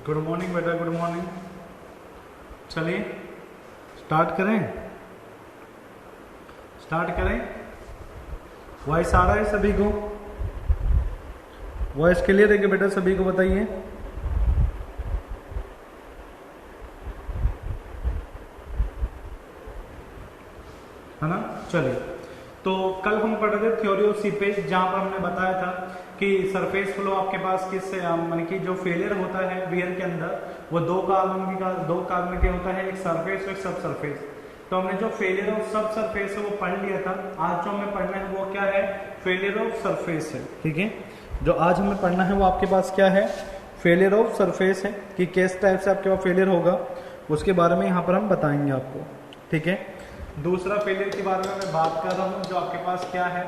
Good morning बेटा, good morning. चलिए start करें। वॉइस आ रहा है सभी को? वॉइस क्लियर है कि बेटा? सभी को बताइए। है ना? चलिए, तो कल हम पढ़ रहे थे थ्योरी ऑफ सीपेज, जहां पर हमने बताया था कि सरफेस फ्लो आपके पास किससे मानी कि जो फेलियर होता है वियर के अंदर वो दो कारण के होता है, एक सरफेस और एक सब सरफेस। तो हमने जो फेलियर ऑफ सब सरफेस है वो पढ़ लिया था। आज जो हमें पढ़ना है वो क्या है? फेलियर ऑफ सरफेस है। ठीक है, जो आज हमें पढ़ना है वो आपके पास क्या है? फेलियर ऑफ सरफेस है कि किस टाइप से आपके पास फेलियर होगा उसके बारे में यहाँ पर हम बताएंगे आपको। ठीक है, दूसरा फेलियर के बारे में मैं बात कर रहा हूँ, जो आपके पास क्या है?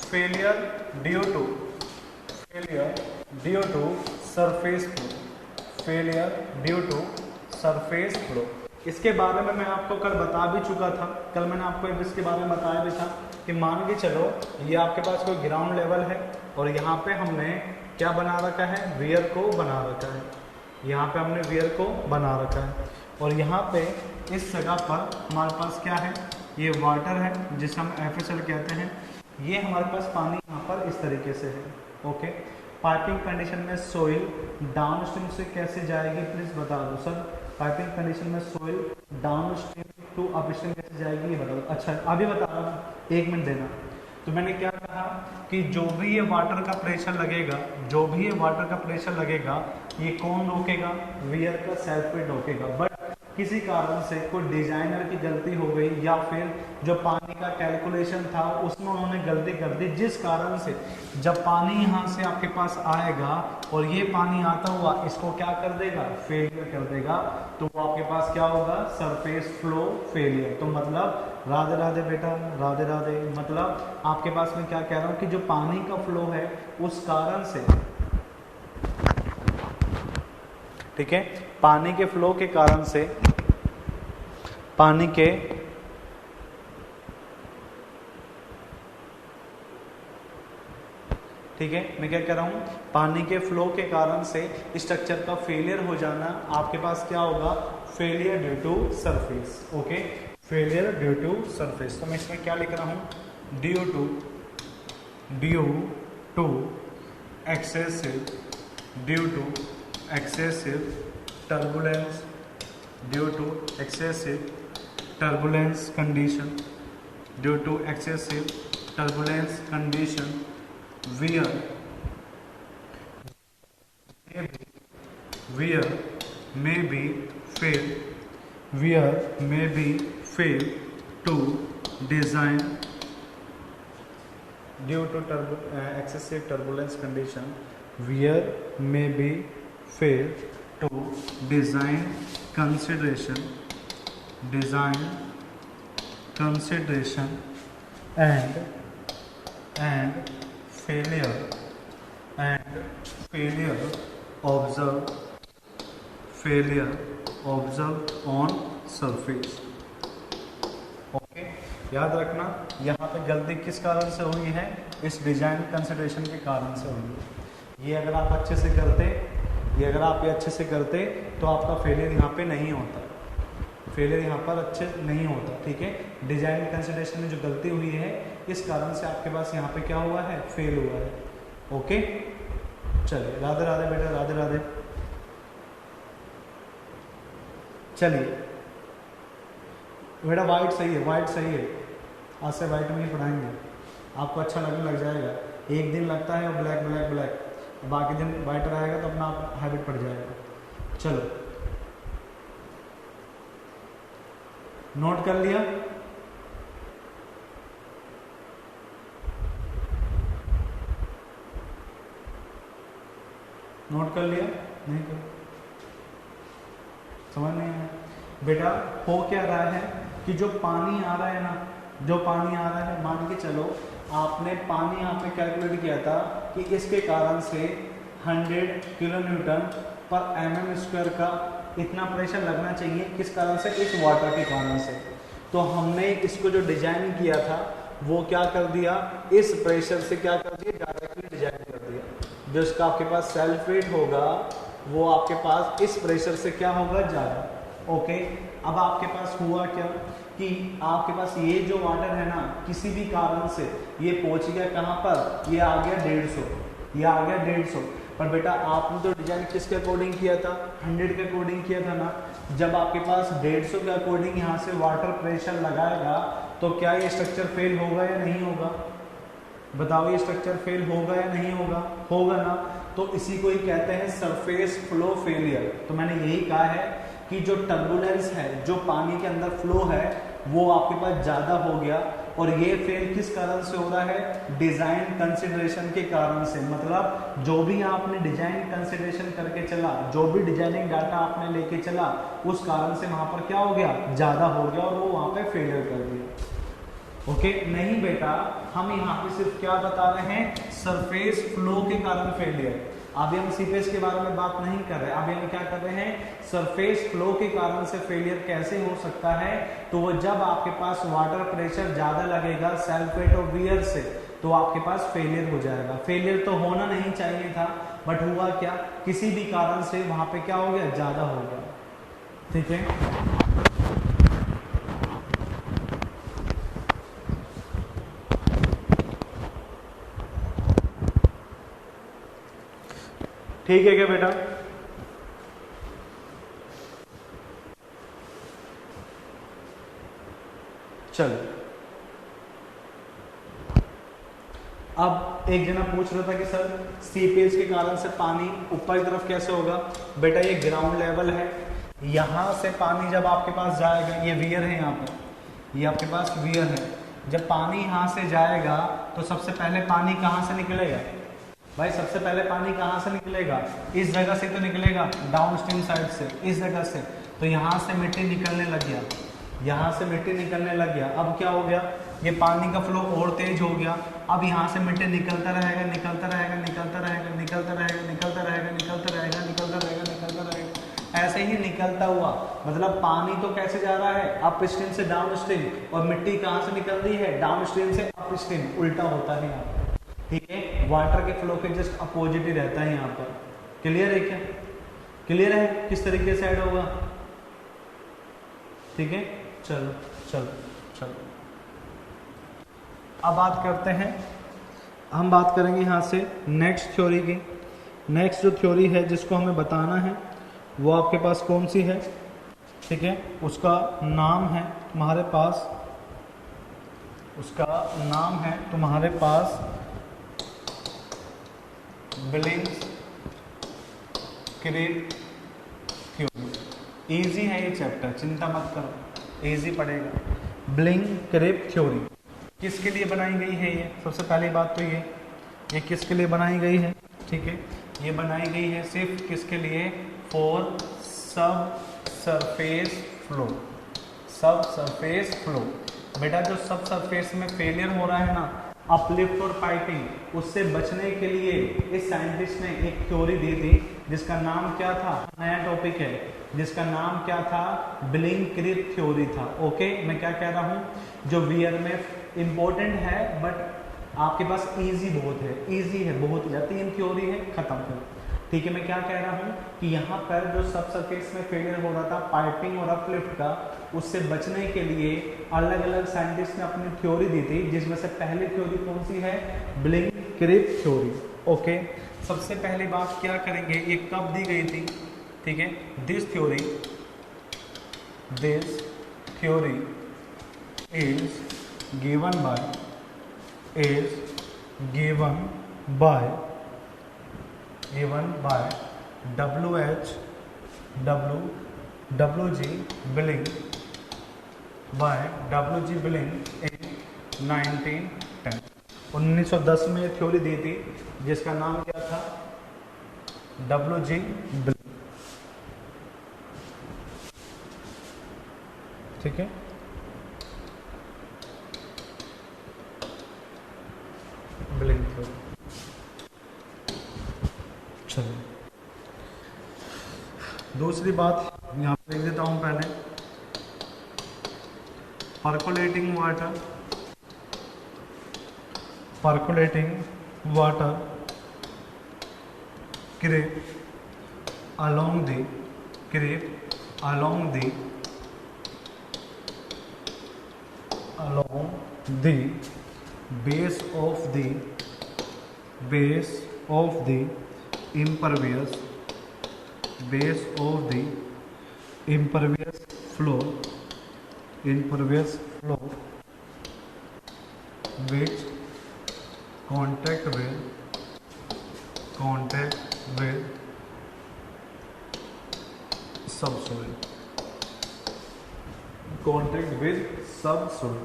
Failure due to surface flow. Failure due to surface flow, इसके बारे में मैं आपको कल बता भी चुका था। कल मैंने आपको इसके बारे में बताया भी था कि मान के चलो ये आपके पास कोई ग्राउंड लेवल है और यहाँ पे हमने क्या बना रखा है? वियर को बना रखा है। यहाँ पे हमने वियर को बना रखा है और यहाँ पे इस जगह पर हमारे पास क्या है? ये वाटर है जिसे हम FSL कहते हैं। ये हमारे पास पानी यहाँ पर इस तरीके से है। ओके, पाइपिंग कंडीशन में सोइल डाउन स्ट्रीम से कैसे जाएगी प्लीज बता दो सर। पाइपिंग कंडीशन में soil downstream to upstream कैसे जाएगी ये बता दो। अच्छा अभी बता रहा हूँ, 1 मिनट देना। तो मैंने क्या कहा कि जो भी ये वाटर का प्रेशर लगेगा, ये कौन रोकेगा? वियर का सेल्फ वेट रोकेगा। बट किसी कारण से कोई डिजाइनर की गलती हो गई या फिर जो पानी का कैलकुलेशन था उसमें उन्होंने गलती कर दी, जिस कारण से जब पानी यहाँ से आपके पास आएगा और ये पानी आता हुआ इसको क्या कर देगा? फेलियर कर देगा। तो वो आपके पास क्या होगा? Surface flow failure. तो मतलब राधे राधे बेटा, राधे राधे। मतलब आपके पास मैं क्या कह रहा हूँ कि जो पानी का फ्लो है उस कारण से, ठीक है, पानी के फ्लो के कारण से, ठीक है, मैं क्या कह रहा हूं? पानी के फ्लो के कारण से स्ट्रक्चर का फेलियर हो जाना आपके पास क्या होगा? Failure due to surface. Okay, failure due to surface. तो मैं इसमें क्या लिख रहा हूं? Due to excessive turbulence condition, where may be failed to design due to excessive turbulence condition, where may be failed to design consideration and failure observed on surface। Okay, याद रखना यहाँ पे गलती किस कारण से हुई है? इस डिजाइन कंसिडरेशन के कारण से हुई है। ये अगर आप अच्छे से करते तो आपका फेलियर यहाँ पे नहीं होता, अच्छे नहीं होता। ठीक है, डिजाइन कंसिडरेशन में जो गलती हुई है इस कारण से आपके पास यहाँ पे क्या हुआ है? फेल हुआ है। ओके, चलिए राधे राधे बेटा, राधे राधे। चलिए बेटा, वाइट सही है। आज से वाइट में ही पढ़ाएंगे, आपको अच्छा लगने लग जाएगा। एक दिन लगता है और ब्लैक, बाकी दिन वाइट रहेगा तो अपना आप हैबिट पड़ जाएगा। चलो नोट कर लिया? नहीं कर समझ नहीं आया बेटा? हो क्या रहा है कि जो पानी आ रहा है मान के चलो आपने पानी यहाँ पे कैलकुलेट किया था कि इसके कारण से 100 किलोन्यूटन पर mm² का इतना प्रेशर लगना चाहिए। किस कारण से? इस वाटर के कारण से। तो हमने इसको जो डिजाइन किया था वो क्या कर दिया? इस प्रेशर से क्या कर दिया? डायरेक्टली डिजाइन कर दिया। जो इसका आपके पास सेल्फ वेट होगा वो आपके पास इस प्रेशर से क्या होगा, ज़्यादा। ओके, अब आपके पास हुआ क्या कि आपके पास ये जो वाटर है ना, किसी भी कारण से ये पहुंच गया कहाँ पर, ये आ गया 150, ये आ गया 150। पर बेटा आपने तो डिजाइन किसके अकॉर्डिंग किया था, 100 के अकॉर्डिंग किया था ना। जब आपके पास 150 के अकॉर्डिंग यहाँ से वाटर प्रेशर लगाएगा तो क्या ये स्ट्रक्चर फेल होगा या नहीं होगा, बताओ, ये स्ट्रक्चर फेल होगा या नहीं होगा, होगा ना। तो इसी को ही कहते हैं सरफेस फ्लो फेलियर। तो मैंने यही कहा है कि जो टर्बुलेंस है, जो पानी के अंदर फ्लो है, वो आपके पास ज़्यादा हो गया। और ये फेल किस कारण से हो रहा है, डिज़ाइन कंसिडरेशन के कारण से। मतलब जो भी आपने डिजाइन कंसिडरेशन करके चला, जो भी डिजाइनिंग डाटा आपने लेके चला, उस कारण से वहाँ पर क्या हो गया, ज़्यादा हो गया और वो वहाँ पे फेलियर कर दिया। ओके, नहीं बेटा, हम यहाँ पे सिर्फ क्या बता रहे हैं, सरफेस फ्लो के कारण फेलियर। अभी हम सीपेज के बारे में बात नहीं कर रहे, अभी हम क्या कर रहे हैं, सरफेस फ्लो के कारण से फेलियर कैसे हो सकता है। तो वो जब आपके पास वाटर प्रेशर ज्यादा लगेगा सल्फेट ऑफ वियर से, तो आपके पास फेलियर हो जाएगा। फेलियर तो होना नहीं चाहिए था, बट हुआ क्या, किसी भी कारण से वहां पे क्या हो गया, ज्यादा हो गया। ठीक है, ठीक है क्या बेटा। चलो, अब एक जना पूछ रहा था कि सर सीपेज के कारण से पानी ऊपर की तरफ कैसे होगा। बेटा ये ग्राउंड लेवल है, यहां से पानी जब आपके पास जाएगा, ये वियर है यहाँ पर, ये आपके पास वियर है, जब पानी यहाँ से जाएगा तो सबसे पहले पानी कहाँ से निकलेगा भाई, सबसे पहले पानी कहाँ से निकलेगा, इस जगह से तो निकलेगा, डाउन स्ट्रीम साइड से, इस जगह से। तो यहाँ से मिट्टी निकलने लग गया, यहाँ से मिट्टी निकलने लग गया। अब क्या हो गया, ये पानी का फ्लो और तेज हो गया। अब यहाँ से मिट्टी निकलता रहेगा, निकलता रहेगा, निकलता रहेगा, निकलता रहेगा, निकलता रहेगा, निकलता रहेगा, निकलता रहेगा, निकलता रहेगा, ऐसे ही निकलता हुआ। मतलब पानी तो कैसे जा रहा है, अप स्ट्रीम से डाउन स्ट्रीम, और मिट्टी कहाँ से निकल रही है, डाउन स्ट्रीम से अप स्ट्रीम, उल्टा होता है यहाँ पर। ठीक है, वाटर के फ्लो के जस्ट अपोजिट ही रहता है यहाँ पर। क्लियर है क्या, क्लियर है किस तरीके से ऐड होगा। ठीक है, चलो चलो चलो, अब बात करते हैं, हम बात करेंगे यहाँ से नेक्स्ट थ्योरी की। नेक्स्ट जो थ्योरी है जिसको हमें बताना है वो आपके पास कौन सी है, ठीक है, उसका नाम है तुम्हारे पास, उसका नाम है तुम्हारे पास बिलिंग्स क्रिप थ्योरी। इजी है ये चैप्टर, चिंता मत करो, इजी पड़ेगा। ब्लिंग क्रिप थ्योरी किसके लिए बनाई गई है, ये सबसे पहली बात तो ये किसके लिए बनाई गई है, ठीक है, ये बनाई गई है सिर्फ किसके लिए, फॉर सब सरफेस फ्लो, सब सरफेस फ्लो। बेटा जो सब सरफेस में फेलियर हो रहा है ना, अपलिफ्ट और पाइपिंग, उससे बचने के लिए इस साइंटिस्ट ने एक थ्योरी दी थी जिसका नाम क्या था, नया टॉपिक है, जिसका नाम क्या था, ब्लिंग क्रिप थ्योरी था। ओके, मैं क्या कह रहा हूँ, जो वियर में इंपॉर्टेंट है बट आपके पास इजी बहुत है, इजी है बहुत, या 3 थ्योरी है, खत्म कर। ठीक है, मैं क्या कह रहा हूँ कि यहाँ पर जो सब सरफेस में फेलियर हो रहा था पाइपिंग और अपलिफ्ट का, उससे बचने के लिए अलग अलग साइंटिस्ट ने अपनी थ्योरी दी थी, जिसमें से पहली थ्योरी कौन सी है, ब्लिंग क्रिप थ्योरी। ओके, सबसे पहली बात क्या करेंगे, ये कब दी गई थी, ठीक है, this theory is given by WG Billing in 1910। 1910 में थ्योरी दी थी जिसका नाम क्या था, WG Billing। ठीक है, बिलिंग थ्योरी। चलो दूसरी बात यहाँ पे लिख देता हूँ पहले, परकोलेटिंग water क्रिप along the creep along the base of the impervious floor which contact with subsoil.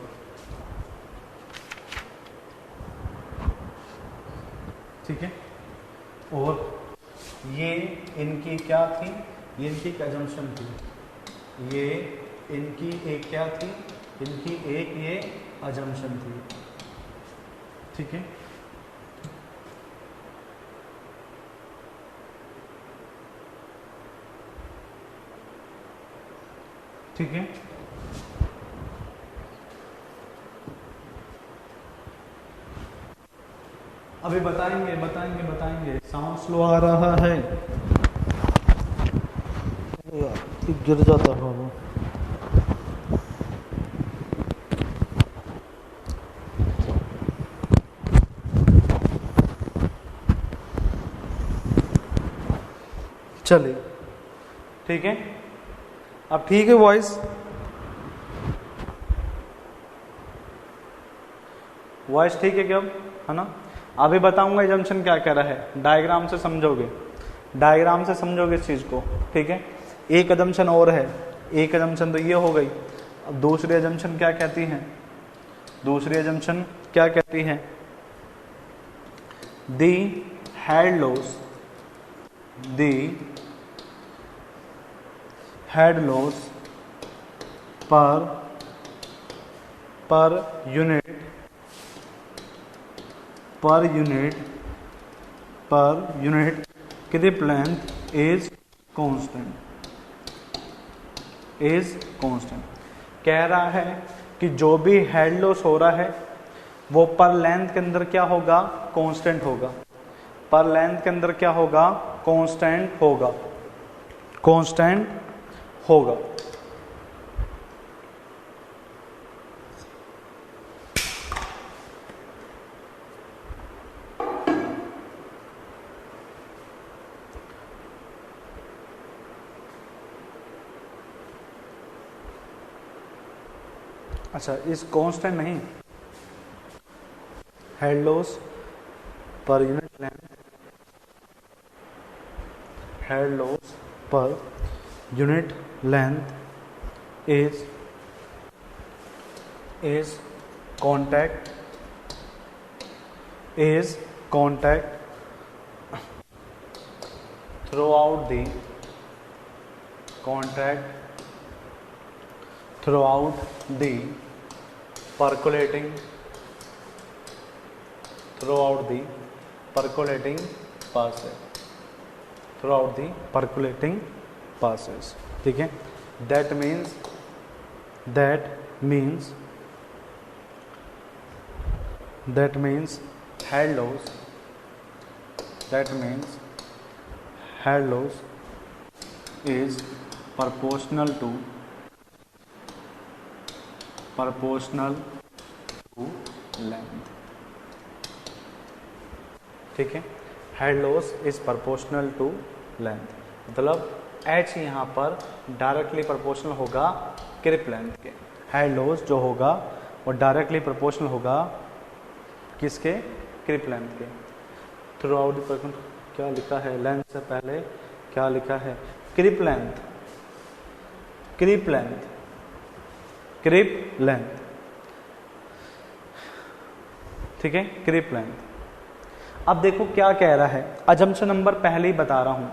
ठीक है। और ये इनकी क्या थी, ये इनकी एक अजम्पशन थी, ये इनकी एक क्या थी, इनकी एक ये अजम्पशन थी। ठीक है। ठीक है। अभी बताएंगे। साउंड स्लो आ रहा है, गिर जाता है वो। चलिए ठीक है। अब ठीक है वॉइस ठीक है क्या, है ना। अभी बताऊंगा एजम्पशन क्या कह रहा है, डायग्राम से समझोगे इस चीज को। ठीक है। एक अजम्पशन और है, एक अजम्पशन तो ये हो गई। अब दूसरी अजम्पशन क्या कहती है, the head loss per unit creep length is constant. कह रहा है कि जो भी हेड लॉस हो रहा है वो पर लेंथ के अंदर क्या होगा, कांस्टेंट होगा। पर लेंथ के अंदर क्या होगा, कांस्टेंट होगा। अच्छा, इस कांस्टेंट नहीं, head loss per unit length, head loss per unit length is contact throughout the percolating passes। ठीक है। that means head loss is proportional to length। ठीक है। Head loss is proportional to length, मतलब H यहाँ पर directly proportional होगा creep length के। Head loss जो होगा वो डायरेक्टली प्रोपोर्शनल होगा किसके, क्रिप लेंथ के। थ्रू आउट द क्या लिखा है, लेंथ से पहले क्या लिखा है, क्रिप लेंथ। ठीक है, क्रिप लेंथ। अब देखो क्या कह रहा है, अजम्पशन नंबर पहले ही बता रहा हूं।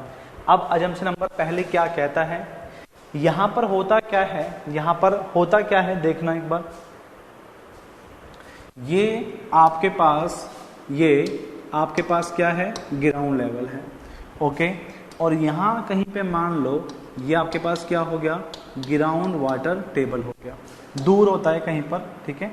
अब अजम्पशन नंबर पहले क्या कहता है, यहां पर होता क्या है, देखना एक बार। ये आपके पास क्या है, ग्राउंड लेवल है। ओके। और यहां कहीं पे मान लो ये आपके पास क्या हो गया, ग्राउंड वाटर टेबल हो गया, दूर होता है कहीं पर। ठीक है।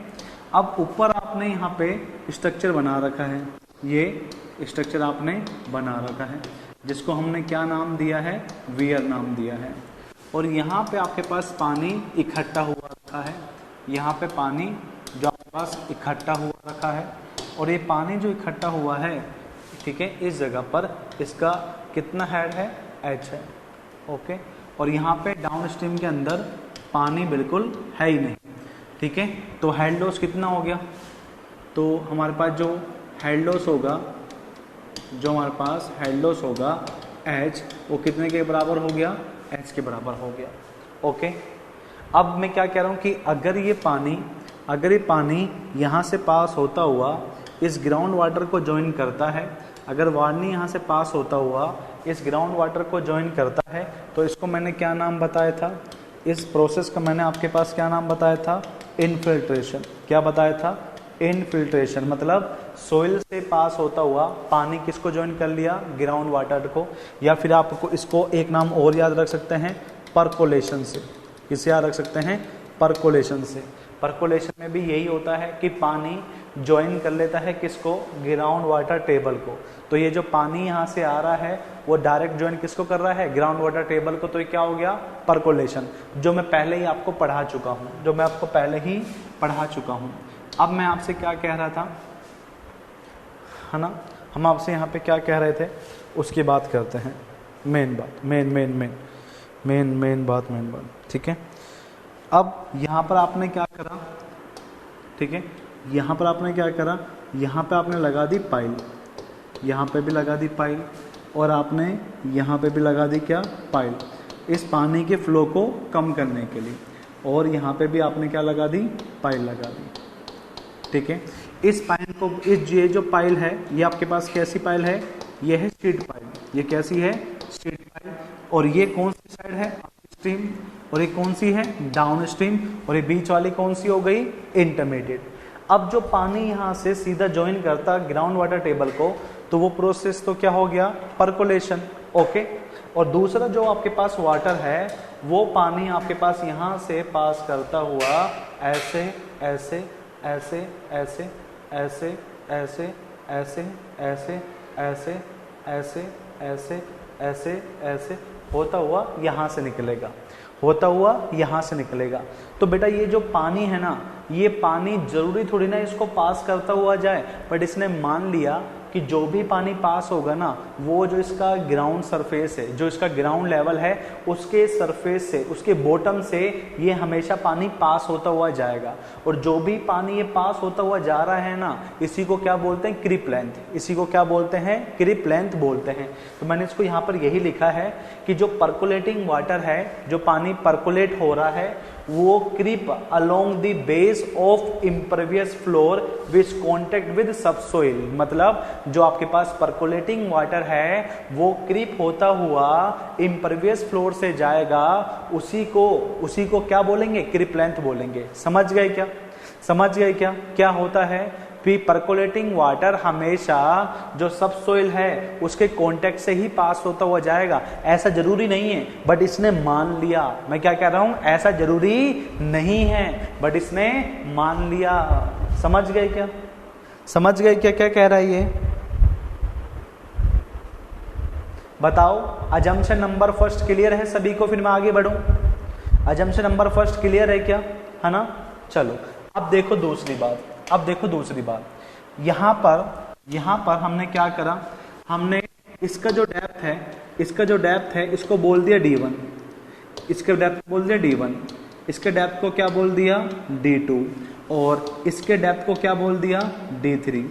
अब ऊपर आपने यहाँ पे स्ट्रक्चर बना रखा है, ये स्ट्रक्चर आपने बना रखा है। जिसको हमने क्या नाम दिया है, वियर नाम दिया है। और यहाँ पे आपके पास पानी इकट्ठा हुआ रखा है, यहाँ पे पानी जो आपके पास इकट्ठा हुआ रखा है, और ये पानी जो इकट्ठा हुआ है, ठीक है, इस जगह पर इसका कितना हेड है, h है, ओके। और यहाँ पे डाउन स्ट्रीम के अंदर पानी बिल्कुल है ही नहीं, ठीक है। तो हेड लॉस कितना हो गया, तो हमारे पास जो हेड लॉस होगा, h वो कितने के बराबर हो गया, h के बराबर हो गया, ओके। अब मैं क्या कह रहा हूँ कि अगर ये पानी यहाँ से पास होता हुआ इस ग्राउंड वाटर को ज्वाइन करता है, अगर पानी यहाँ से पास होता हुआ इस ग्राउंड वाटर को ज्वाइन करता है, तो इसको मैंने क्या नाम बताया था, इस प्रोसेस का मैंने आपके पास क्या नाम बताया था, इनफिल्ट्रेशन। क्या बताया था, इनफिल्ट्रेशन। मतलब सोइल से पास होता हुआ पानी किसको ज्वाइन कर लिया, ग्राउंड वाटर को। या फिर आप इसको एक नाम और याद रख सकते हैं, परकोलेशन से। किसे याद रख सकते हैं, परकोलेशन से। परकोलेशन में भी यही होता है कि पानी ज्वाइन कर लेता है किसको, ग्राउंड वाटर टेबल को। तो ये जो पानी यहाँ से आ रहा है वो डायरेक्ट ज्वाइन किसको कर रहा है, ग्राउंड वाटर टेबल को। तो ये क्या हो गया, परकोलेशन, जो मैं पहले ही आपको पढ़ा चुका हूँ, अब मैं आपसे क्या कह रहा था, है ना, हम आपसे यहाँ पे क्या कह रहे थे उसकी बात करते हैं। मेन बात, ठीक है। अब यहाँ पर आपने क्या करा, ठीक है, यहाँ पर आपने क्या करा, यहाँ पे आपने लगा दी पाइल, यहाँ पे भी लगा दी पाइल, और आपने यहाँ पे भी लगा दी क्या, पाइल, इस पानी के फ्लो को कम करने के लिए। और यहाँ पे भी आपने क्या लगा दी, पाइल लगा दी, ठीक है। इस पाइल को, ये जो पाइल है ये आपके पास कैसी पाइल है, ये है स्ट्रीट पाइल। ये कैसी है, स्ट्रीट पाइल। और ये कौन सी साइड है, स्ट्रीम, और ये कौन सी है, डाउन स्ट्रीम। और ये बीच वाली कौन सी हो गई, इंटरमीडिएट। अब जो पानी यहाँ से सीधा ज्वाइन करता ग्राउंड वाटर टेबल को, तो वो प्रोसेस तो क्या हो गया, परकोलेशन, ओके। और दूसरा जो आपके पास वाटर है, वो पानी आपके पास यहाँ से पास करता हुआ ऐसे ऐसे ऐसे ऐसे ऐसे ऐसे ऐसे ऐसे ऐसे ऐसे ऐसे ऐसे ऐसे होता हुआ यहाँ से निकलेगा, तो बेटा ये जो पानी है ना, ये पानी जरूरी थोड़ी ना इसको पास करता हुआ जाए, बट इसने मान लिया कि जो भी पानी पास होगा ना, वो जो इसका ग्राउंड सरफेस है, जो इसका ग्राउंड लेवल है, उसके सरफेस से, उसके बॉटम से ये हमेशा पानी पास होता हुआ जाएगा। और जो भी पानी ये पास होता हुआ जा रहा है ना, इसी को क्या बोलते हैं, क्रिप लेंथ। इसी को क्या बोलते हैं, क्रिप लेंथ बोलते हैं। तो मैंने इसको यहाँ पर यही लिखा है कि जो परकोलेटिंग वाटर है, जो पानी परकोलेट हो रहा है, वो creep along the base of impervious floor which contact with subsoil. मतलब जो आपके पास परकोलेटिंग वाटर है वो क्रीप होता हुआ इम्परवियस फ्लोर से जाएगा, उसी को क्या बोलेंगे, क्रीप लेंथ बोलेंगे। समझ गए क्या क्या होता है, भी परकोलेटिंग वाटर हमेशा जो सबसोइल है उसके कांटेक्ट से ही पास होता हुआ जाएगा। ऐसा जरूरी नहीं है, बट इसने मान लिया। मैं क्या कह रहा हूं, ऐसा जरूरी नहीं है, बट इसने मान लिया। समझ गए क्या क्या कह रहा है ये, बताओ। अजम्पशन नंबर फर्स्ट क्लियर है सभी को, फिर मैं आगे बढ़ूं। अजम्पशन नंबर फर्स्ट क्लियर है क्या, है ना। चलो अब देखो दूसरी बात, यहाँ पर हमने क्या करा, हमने इसका जो डेप्थ है इसको बोल दिया D1, इसके डेप्थ बोल दिया D1, इसके डेप्थ को क्या बोल दिया D2, और इसके डेप्थ को क्या बोल दिया D3,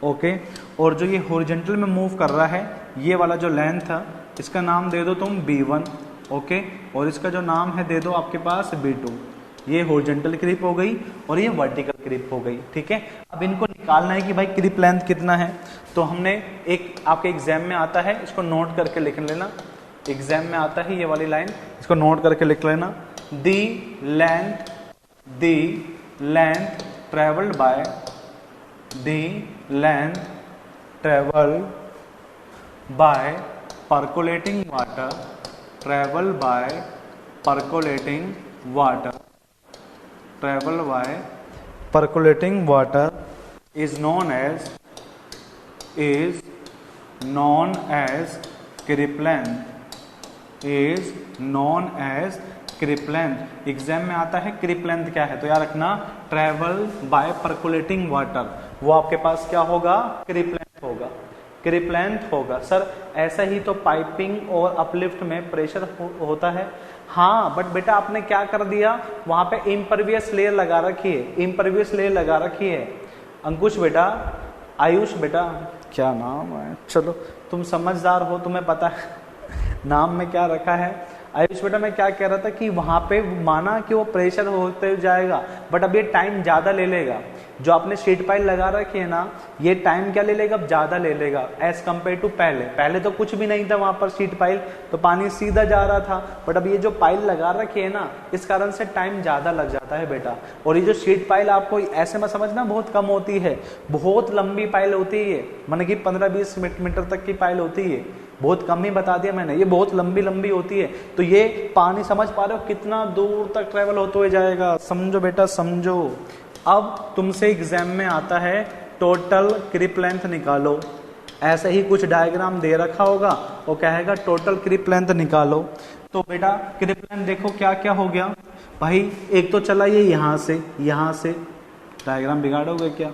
ओके। और जो ये हॉरिजॉन्टल में मूव कर रहा है, ये वाला जो लेंथ था, इसका नाम दे दो तुम B1, ओके। और इसका जो नाम है दे दो आपके पास B2। ये हॉरिजॉन्टल क्रीप हो गई और ये वर्टिकल क्रीप हो गई, ठीक है। अब इनको निकालना है कि भाई क्रीप लेंथ कितना है, तो हमने एक आपके एग्जाम में आता है, इसको नोट करके लिख लेना। एग्जाम में आता है ये वाली लाइन, इसको नोट करके लिख लेना। The length travelled by percolating water is known as creep length is known as creep length. Exam में आता है क्रिप लेंथ क्या है, तो याद रखना ट्रेवल बाय परकुलेटिंग वाटर, वो आपके पास क्या होगा, क्रिप लेंथ होगा, क्रिप लेंथ होगा। सर ऐसा ही तो पाइपिंग और अपलिफ्ट में प्रेशर होता है। हाँ बट बेटा आपने क्या कर दिया, वहां पे इम्परवियस लेयर लगा रखी है, इम्परवियस लेयर लगा रखी है। अंकुश बेटा, आयुष बेटा, क्या नाम है, चलो तुम समझदार हो, तुम्हें पता है नाम में क्या रखा है। आयुष बेटा मैं क्या कह रहा था कि वहां पे माना कि वो प्रेशर होते जाएगा, बट अब ये टाइम ज्यादा ले लेगा। जो आपने शीट पाइल लगा रखी है ना, ये टाइम क्या ले लेगा, अब ज्यादा ले लेगा एज कम्पेयर टू पहले। पहले तो कुछ भी नहीं था वहां पर शीट पाइल, तो पानी सीधा जा रहा था, बट अब ये जो पाइल लगा रखी है ना, इस कारण से टाइम ज्यादा लग जाता है बेटा। और ये जो शीट पाइल आपको ऐसे में समझना बहुत कम होती है, बहुत लंबी पाइल होती है, माने कि 15-20 मीटर तक की पाइल होती है, बहुत कम ही बता दिया मैंने, ये बहुत लंबी लंबी होती है। तो ये पानी समझ पा रहे हो कितना दूर तक ट्रेवल होते हुए जाएगा, समझो बेटा समझो। अब तुमसे एग्जाम में आता है टोटल क्रिप लेंथ निकालो, ऐसे ही कुछ डायग्राम दे रखा होगा, वो कहेगा टोटल क्रिप लेंथ निकालो। तो बेटा क्रिप लेंथ देखो क्या क्या हो गया भाई, एक तो चला ये यहाँ से डायग्राम बिगाड़ोगे क्या,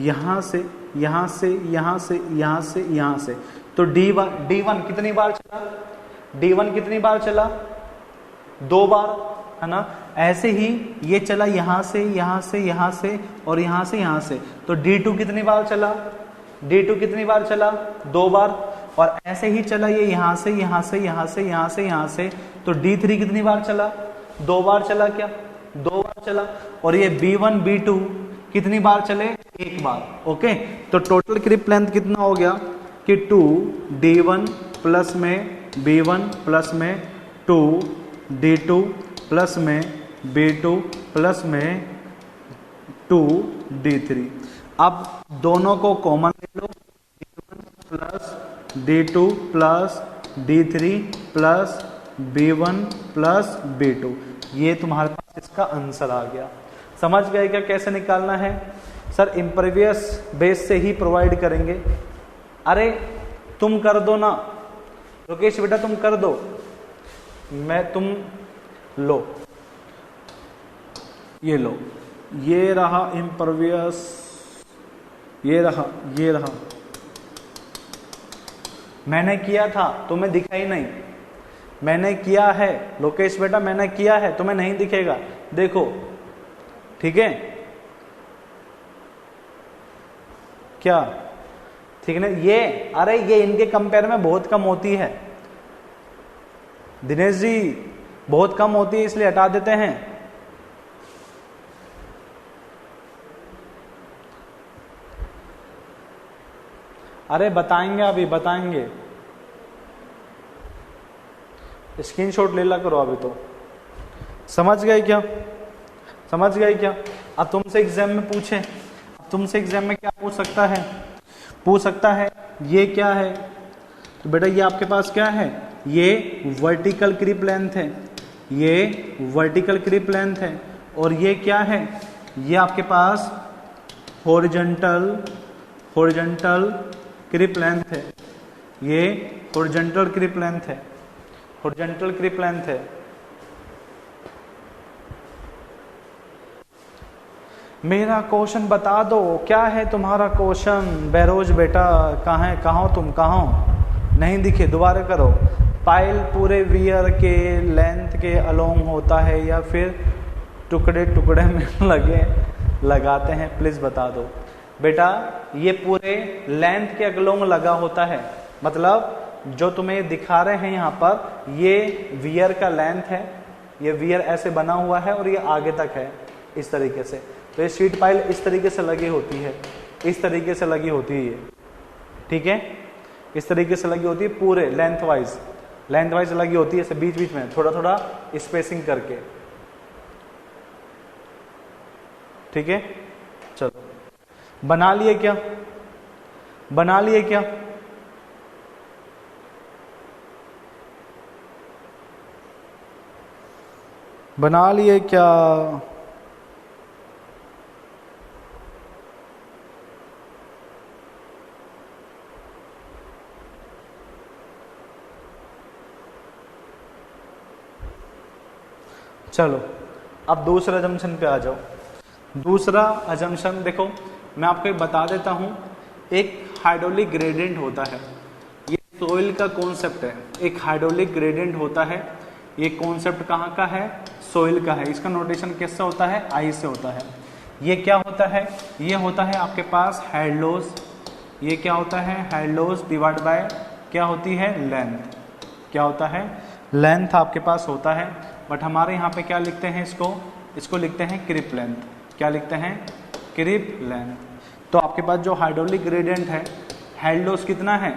यहाँ से यहाँ से यहाँ से यहाँ से यहाँ से, तो D1 कितनी बार चला, D1 कितनी बार चला, 2 बार, है ना। ऐसे ही ये चला यहाँ से यहाँ से यहाँ से और यहाँ से यहाँ से, तो D2 कितनी बार चला, D2 कितनी बार चला, 2 बार। और ऐसे ही चला ये यहाँ से यहाँ से यहाँ से यहाँ से यहाँ से, तो D3 कितनी बार चला, 2 बार चला क्या, 2 बार चला। और ये B1 B2 कितनी बार चले, 1 बार। ओके, तो टोटल क्रिप लेंथ कितना हो गया कि 2D1 प्लस में B1 प्लस में 2D2 प्लस में B2 प्लस में 2D3। अब दोनों को कॉमन ले लो, D1 plus D2 plus D3 plus B1 plus B2, ये तुम्हारे पास इसका आंसर आ गया। समझ गए क्या कैसे निकालना है। सर इम्परवियस बेस से ही प्रोवाइड करेंगे। अरे तुम कर दो ना लोकेश बेटा, तुम कर दो, तुम लो, ये लो, ये रहा इम्परवियस, ये रहा मैंने किया था, तुम्हें दिखा ही नहीं, मैंने किया है लोकेश बेटा, मैंने किया है, तुम्हें नहीं दिखेगा, देखो ठीक है क्या, ठीक है ना। ये अरे ये इनके कंपेयर में बहुत कम होती है दिनेश जी, बहुत कम होती है, इसलिए हटा देते हैं। अरे बताएंगे, अभी बताएंगे, स्क्रीनशॉट ले ला करो अभी तो। समझ गए क्या, समझ गए क्या। अब तुमसे एग्जाम में पूछे, तुमसे एग्जाम में क्या पूछ सकता है, ये क्या है, तो बेटा ये आपके पास क्या है, ये वर्टिकल क्रिप लेंथ है, ये वर्टिकल क्रिप लेंथ है। और ये क्या है, ये आपके पास हॉरिजॉन्टल क्रिप लेंथ है, ये हॉरिजॉन्टल क्रिप लेंथ है, हॉरिजॉन्टल क्रिप लेंथ है। मेरा क्वेश्चन बता दो, क्या है तुम्हारा क्वेश्चन बहरोज बेटा, कहाँ हो तुम, कहाँ हो, नहीं दिखे, दोबारा करो। पाइल पूरे वियर के लेंथ के अलोंग होता है या फिर टुकड़े टुकड़े में लगाते हैं, प्लीज बता दो। बेटा ये पूरे लेंथ के अलोंग लगा होता है, मतलब जो तुम्हें दिखा रहे हैं यहाँ पर, ये वियर का लेंथ है, ये वियर ऐसे बना हुआ है और ये आगे तक है इस तरीके से। तो ये शीट पाइल इस तरीके से लगी होती है, इस तरीके से लगी होती है, ठीक है, इस तरीके से लगी होती है, पूरे लेंथ वाइज लगी होती है, ऐसे बीच बीच में थोड़ा थोड़ा स्पेसिंग करके, ठीक है। चलो बना लिए क्या, बना लिए क्या, बना लिए क्या, चलो अब दूसरा अजम्पशन पे आ जाओ। दूसरा अजम्पशन देखो, मैं आपको एक बता देता हूँ, एक हाइड्रोलिक ग्रेडियंट होता है, ये सोइल का कॉन्सेप्ट है, एक हाइड्रोलिक ग्रेडियंट होता है। ये कॉन्सेप्ट कहाँ का है? सोइल का है। इसका नोटेशन किससे होता है? आई से होता है। ये क्या होता है? ये होता है आपके पास हेड लॉस। ये क्या होता है? हेड लॉस डिवाइड बाय क्या होती है? लेंथ। क्या होता है? लेंथ आपके पास होता है, बट हमारे यहाँ पे क्या लिखते हैं इसको लिखते हैं क्रिप लेंथ। क्या लिखते हैं? क्रिप लेंथ। तो आपके पास जो हाइड्रोलिक ग्रेडियंट है, हेड लॉस कितना है?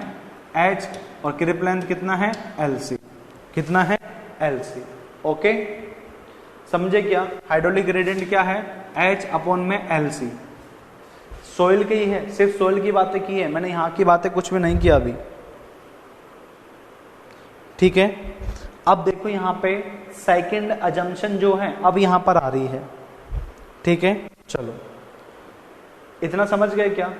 H, और क्रिप लेंथ कितना है? LC। कितना है? LC। ओके, समझे क्या? हाइड्रोलिक ग्रेडियंट क्या है? H अपॉन में LC। सोइल की है, सिर्फ सोइल की बातें की है मैंने, यहाँ की बातें कुछ भी नहीं किया अभी। ठीक है, अब देखो यहाँ पे सेकंड अजम्पशन जो है अब यहाँ पर आ रही है। ठीक है, चलो इतना समझ गए क्या?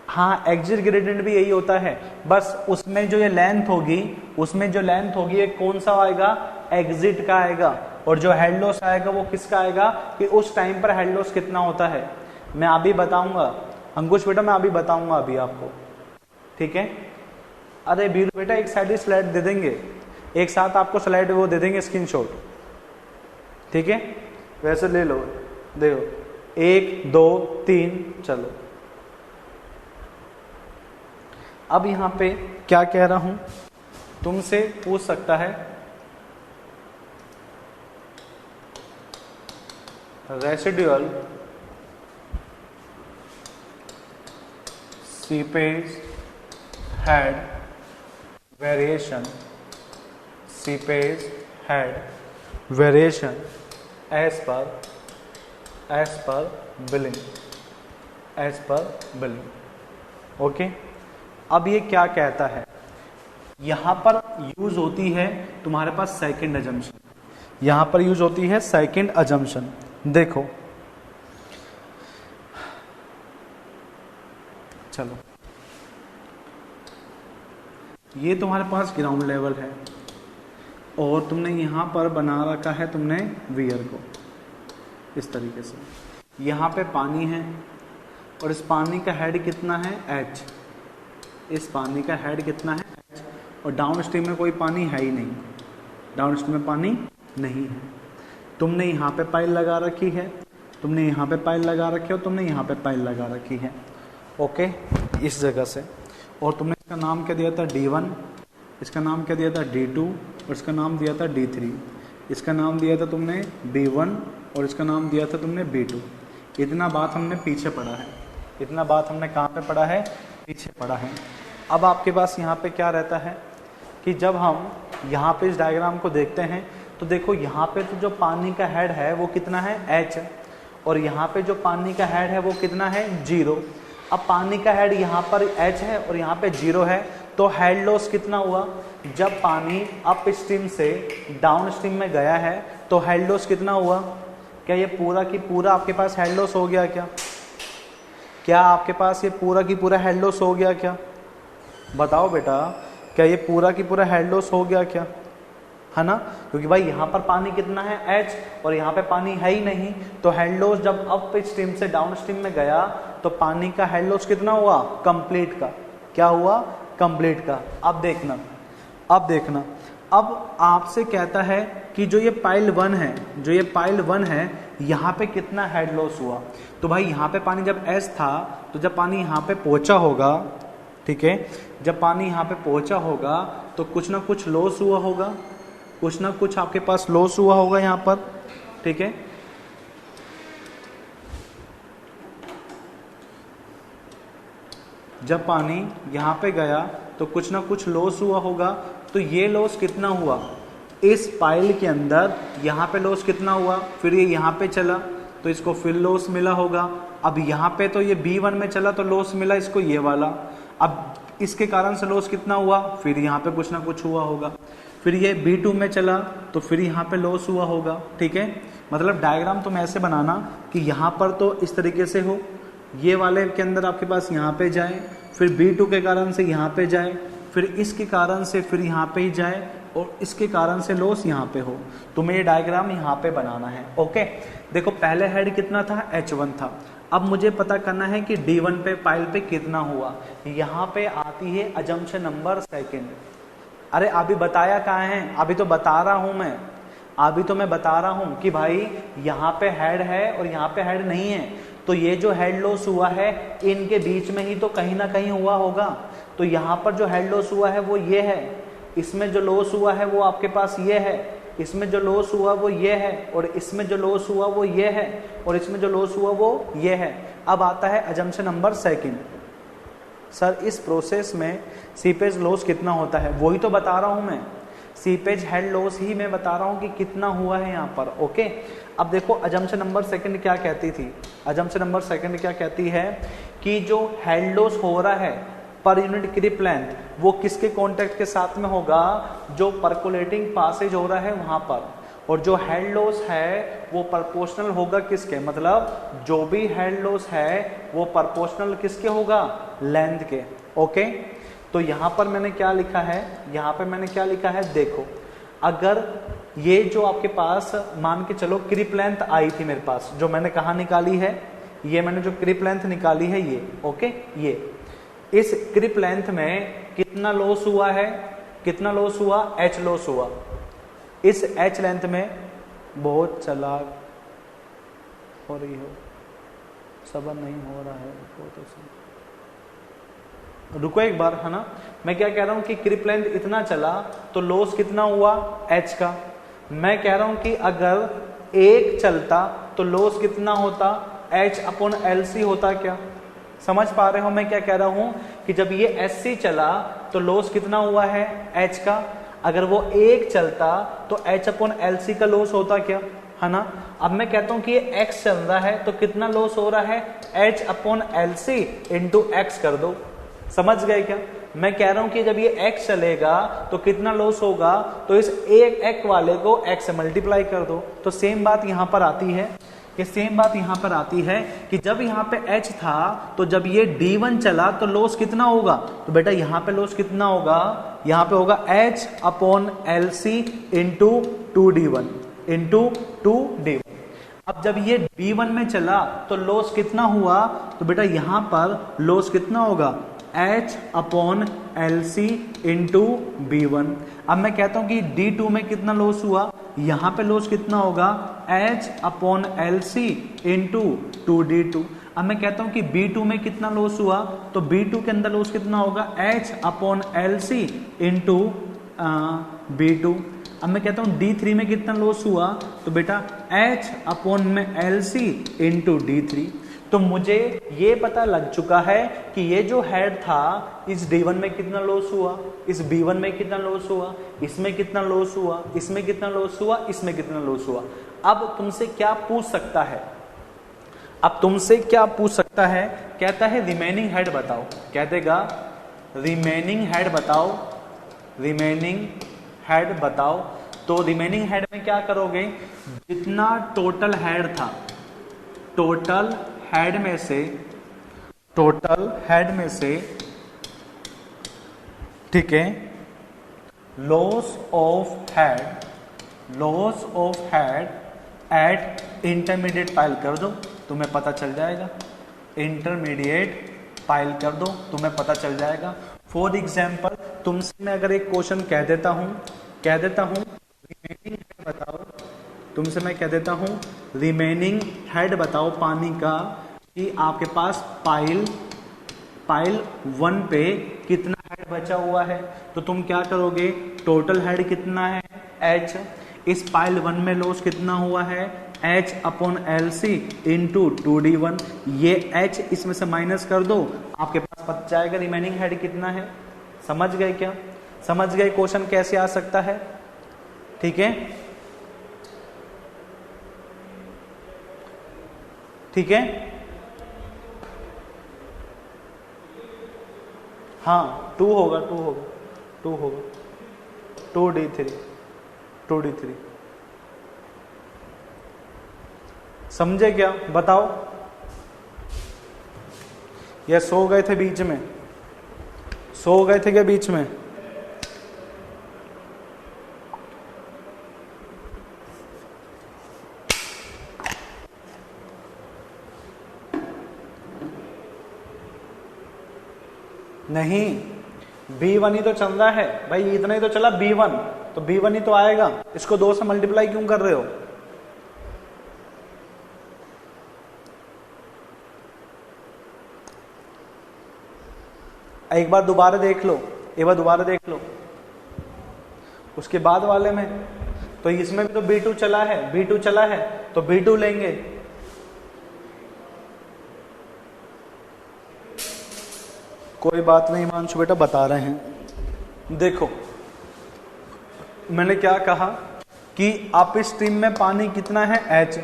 हाँ, एग्जिट ग्रेडियंट भी यही होता है, बस उसमें जो ये लेंथ होगी, उसमें जो लेंथ होगी ये कौन सा आएगा? एग्जिट का आएगा। और जो हेड लॉस आएगा वो किसका आएगा? कि उस टाइम पर हेड लॉस कितना होता है। मैं अभी बताऊंगा अंकुश बेटा, मैं अभी बताऊंगा अभी आपको। ठीक है, अरे बीरू बेटा एक साइड ही स्लाइड दे देंगे, एक साथ आपको स्लाइड वो दे देंगे स्क्रीनशॉट। ठीक है, वैसे ले लो, देखो 1 2 3, चलो अब यहां पे क्या कह रहा हूं, तुमसे पूछ सकता है residual seepage head variation, seepage head variation as per Bligh. Okay, अब ये क्या कहता है, यहां पर यूज होती है तुम्हारे पास सेकंड अजम्पशन, यहां पर यूज होती है सेकंड अजम्पशन। देखो चलो, ये तुम्हारे पास ग्राउंड लेवल है और तुमने यहां पर बना रखा है तुमने वियर को इस तरीके से। यहां पे पानी है और इस पानी का हेड कितना है? H। इस पानी का हेड कितना है? H। और डाउन स्ट्रीम में कोई पानी है ही नहीं, डाउन स्ट्रीम में पानी नहीं है। तुमने यहाँ पे पाइल लगा रखी है, तुमने यहाँ पे पाइल लगा रखी है और तुमने यहाँ पे पाइल लगा रखी है। ओके, इस जगह से, और तुमने इसका नाम क्या दिया था? D1, इसका नाम क्या दिया था? D2, और इसका नाम दिया था D3, इसका नाम दिया था तुमने B1 और इसका नाम दिया था तुमने B2। इतना बात हमने पीछे पढ़ा है, इतना बात हमने कहाँ पे पढ़ा है? पीछे पढ़ा है। अब आपके पास यहाँ पे क्या रहता है कि जब हम यहाँ पे इस डायग्राम को देखते हैं तो देखो यहाँ पे तो जो पानी का हेड है वो कितना है? H, और यहाँ पे जो पानी का हेड है वो कितना है? 0। अब पानी का हेड यहाँ पर H है और यहाँ पे 0 है, तो हेड लॉस कितना हुआ? जब पानी अप स्ट्रीम से डाउन स्ट्रीम में गया है तो हेड लॉस कितना हुआ? क्या ये पूरा की पूरा आपके पास हेड लॉस हो गया क्या? क्या आपके पास ये पूरा की पूरा हेड लॉस हो गया क्या? बताओ बेटा, क्या ये पूरा की पूरा हेड लॉस हो गया क्या? है ना, क्योंकि भाई यहाँ पर पानी कितना है? H, और यहाँ पे पानी है ही नहीं, तो हेड लॉस जब अप स्ट्रीम से डाउन स्ट्रीम में गया तो पानी का हेड लॉस कितना हुआ? कंप्लीट का। क्या हुआ? कंप्लीट का। अब देखना, अब आपसे कहता है कि जो ये पाइल 1 है, यहाँ पे कितना हेड लॉस हुआ? तो भाई यहाँ पे पानी जब S था तो जब पानी यहाँ पे पहुंचा होगा, ठीक है, जब पानी यहाँ पे पहुंचा होगा तो कुछ ना कुछ लॉस हुआ होगा, कुछ ना कुछ आपके पास लॉस हुआ होगा यहाँ पर। ठीक है, जब पानी यहाँ पे गया तो कुछ ना कुछ लॉस हुआ होगा। तो ये लॉस कितना हुआ? इस पाइल के अंदर यहाँ पे लॉस कितना हुआ? फिर ये यहाँ पे चला तो इसको फिर लॉस मिला होगा। अब यहाँ पे तो ये B1 में चला तो लॉस मिला इसको ये वाला। अब इसके कारण से लॉस कितना हुआ? फिर यहाँ पे कुछ ना कुछ हुआ होगा। फिर ये B2 में चला तो फिर यहाँ पे लॉस हुआ होगा। ठीक है, मतलब डायग्राम तुम ऐसे बनाना कि यहाँ पर तो इस तरीके से हो, ये वाले के अंदर आपके पास यहाँ पे जाए, फिर B2 के कारण से यहाँ पे जाए, फिर इसके कारण से फिर यहाँ पे ही जाए, और इसके कारण से लॉस यहाँ पे हो। तुम्हें ये डायग्राम यहाँ पे बनाना है। ओके, देखो पहले हेड कितना था, H1 था। अब मुझे पता करना है कि D1 पे पाइल पे कितना हुआ। यहाँ पे आती है अजम्पशन नंबर सेकंड। अरे अभी बताया कहाँ है, अभी तो बता रहा हूँ मैं, अभी तो मैं बता रहा हूँ कि भाई यहाँ पे हेड है और यहाँ पे हेड नहीं है, तो ये जो हेड लॉस हुआ है इनके बीच में ही तो कहीं ना कहीं हुआ होगा। तो यहाँ पर जो हेड लॉस हुआ है वो ये है, इसमें जो लॉस हुआ है वो आपके पास ये है, इसमें जो लॉस हुआ वो ये है, और इसमें जो लॉस हुआ वो ये है, और इसमें जो लॉस हुआ वो ये है। अब आता है अजम्पशन नंबर सेकंड। सर इस प्रोसेस में सीपेज लॉस कितना होता है, वही तो बता रहा हूं मैं, सीपेज हेड लॉस ही मैं बता रहा हूं कि कितना हुआ है यहाँ पर। ओके, अब देखो अजम्पशन नंबर सेकंड क्या कहती थी, अजम्पशन नंबर सेकंड क्या कहती है कि जो हेड लॉस हो रहा है पर यूनिट क्रिप लेंथ वो किसके कांटेक्ट के साथ में होगा, जो परकोलेटिंग पासेज हो रहा है वहां पर, और जो हेड लॉस है वो प्रोपोर्शनल होगा किसके, मतलब जो भी हेड लॉस है वो प्रोपोर्शनल किसके होगा, लेंथ के। ओके, तो यहां पर मैंने क्या लिखा है, यहां पे मैंने क्या लिखा है, देखो अगर ये जो आपके पास मान के चलो क्रिप लेंथ आई थी मेरे पास, जो मैंने कहा निकाली है, ये मैंने जो क्रिप लेंथ निकाली है ये, ओके, ये इस क्रिप लेंथ में कितना लॉस हुआ है, कितना लॉस हुआ, H लॉस हुआ। इस H लेंथ में बहुत चालाक हो रही हो, सबर नहीं हो रहा है, बहुत अच्छा। रुको एक बार, है ना, मैं क्या कह रहा हूं कि क्रिप लेंथ इतना चला तो लॉस कितना हुआ, H का। मैं कह रहा हूं कि अगर एक चलता तो लॉस कितना होता, H/LC होता। क्या समझ पा रहे हो मैं क्या कह रहा हूं कि जब ये SC चला तो लॉस कितना हुआ है, H का। अगर वो एक चलता तो H/LC का लॉस होता क्या, है ना। अब मैं कहता हूं कि ये X चल रहा है तो कितना लॉस हो रहा है, H/LC इंटू X कर दो। समझ गए क्या, मैं कह रहा हूं कि जब ये X चलेगा तो कितना लॉस होगा, तो इस एक X वाले को X से मल्टीप्लाई कर दो। तो सेम बात यहां पर आती है, ये सेम बात यहां पर आती है कि जब यहां पे H था तो जब ये D1 चला तो लॉस कितना होगा, तो बेटा यहां पे लॉस कितना होगा, यहां पे होगा H/LC into 2D1 into 2D1। अब जब ये B1 में चला तो लॉस कितना हुआ, तो बेटा यहां पर लॉस कितना होगा, H/LC इंटू B1। अब मैं कहता हूं कि D2 में कितना लॉस हुआ, यहां पे लॉस कितना होगा, H/LC इंटू 2D2। अब मैं कहता हूं कि B2 में कितना लॉस हुआ, तो B2 के अंदर लॉस कितना होगा, H/LC इंटू B2। अब मैं कहता हूं D3 में कितना लॉस हुआ, तो बेटा H/LC इंटू D3। तो मुझे ये पता लग चुका है कि ये जो हेड था इस D1 में कितना लॉस हुआ, इस B1 में कितना लॉस हुआ, इसमें कितना लॉस हुआ, इसमें कितना लॉस हुआ, इसमें कितना लॉस हुआ। अब तुमसे क्या पूछ सकता है, अब तुमसे क्या पूछ सकता है, कहता है रिमेनिंग हेड बताओ, कह देगा रिमेनिंग हेड बताओ, रिमेनिंग हेड बताओ। तो रिमेनिंग हेड में क्या करोगे, जितना टोटल हेड था, टोटल हेड में से, टोटल हेड में से, ठीक है, loss of head, loss of head at intermediate pile कर दो, तुम्हें पता चल जाएगा। इंटरमीडिएट पाइल कर दो, तुम्हें पता चल जाएगा। फॉर एग्जाम्पल तुमसे मैं अगर एक क्वेश्चन कह देता हूं रिमेनिंग हेड बताओ, तुमसे मैं कह देता हूं रिमेनिंग हेड बताओ पानी का, कि आपके पास पाइल 1 पे कितना हेड बचा हुआ है, तो तुम क्या करोगे, टोटल हेड कितना है, H, इस पाइल 1 में लॉस कितना हुआ है, H/LC इंटू 2D1। ये H इसमें से माइनस कर दो, आपके पास पता जाएगा रिमेनिंग हेड कितना है। समझ गए क्या, समझ गए क्वेश्चन कैसे आ सकता है, ठीक है, ठीक है, हाँ 2 होगा 2D3 समझे क्या, बताओ, या सो गए थे बीच में, सो गए थे क्या बीच में, नहीं, B1 ही तो चल रहा है भाई, इतना ही तो चला B1, तो B1 ही तो आएगा। इसको 2 से मल्टीप्लाई क्यों कर रहे हो? एक बार दोबारा देख लो, एक बार दोबारा देख लो उसके बाद वाले में। तो इसमें भी तो B2 चला है, B2 चला है तो B2 लेंगे। कोई बात नहीं हिमांशु बेटा, बता रहे हैं। देखो मैंने क्या कहा कि अप स्ट्रीम में पानी कितना है H,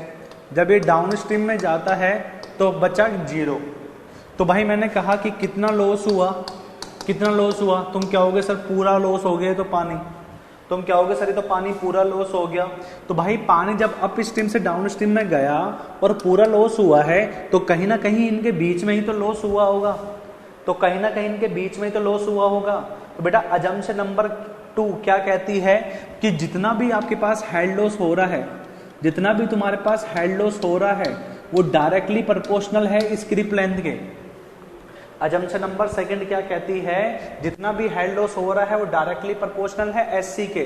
जब ये डाउन स्ट्रीम में जाता है तो बचा 0। तो भाई मैंने कहा कि कितना लॉस हुआ, कितना लॉस हुआ? तुम क्या होगे सर, पूरा लॉस हो गया तो पानी, तुम क्या होगे सर ये तो पानी पूरा लॉस हो गया। तो भाई पानी जब अप स्ट्रीम से डाउन स्ट्रीम में गया और पूरा लॉस हुआ है तो कहीं ना कहीं इनके बीच में ही तो लॉस हुआ होगा, तो कहीं ना कहीं इनके बीच में ही तो लॉस हुआ होगा। तो बेटा अजम्पशन नंबर 2 क्या कहती है कि जितना भी आपके पास हेड लॉस हो रहा है, जितना भी तुम्हारे पास हेड लॉस हो रहा है वो डायरेक्टली प्रोपोर्शनल है इस क्रिप लेंथ के। अजम्पशन नंबर 2 क्या कहती है, जितना भी हेड लॉस हो रहा है वो डायरेक्टली प्रोपोर्शनल है एससी के।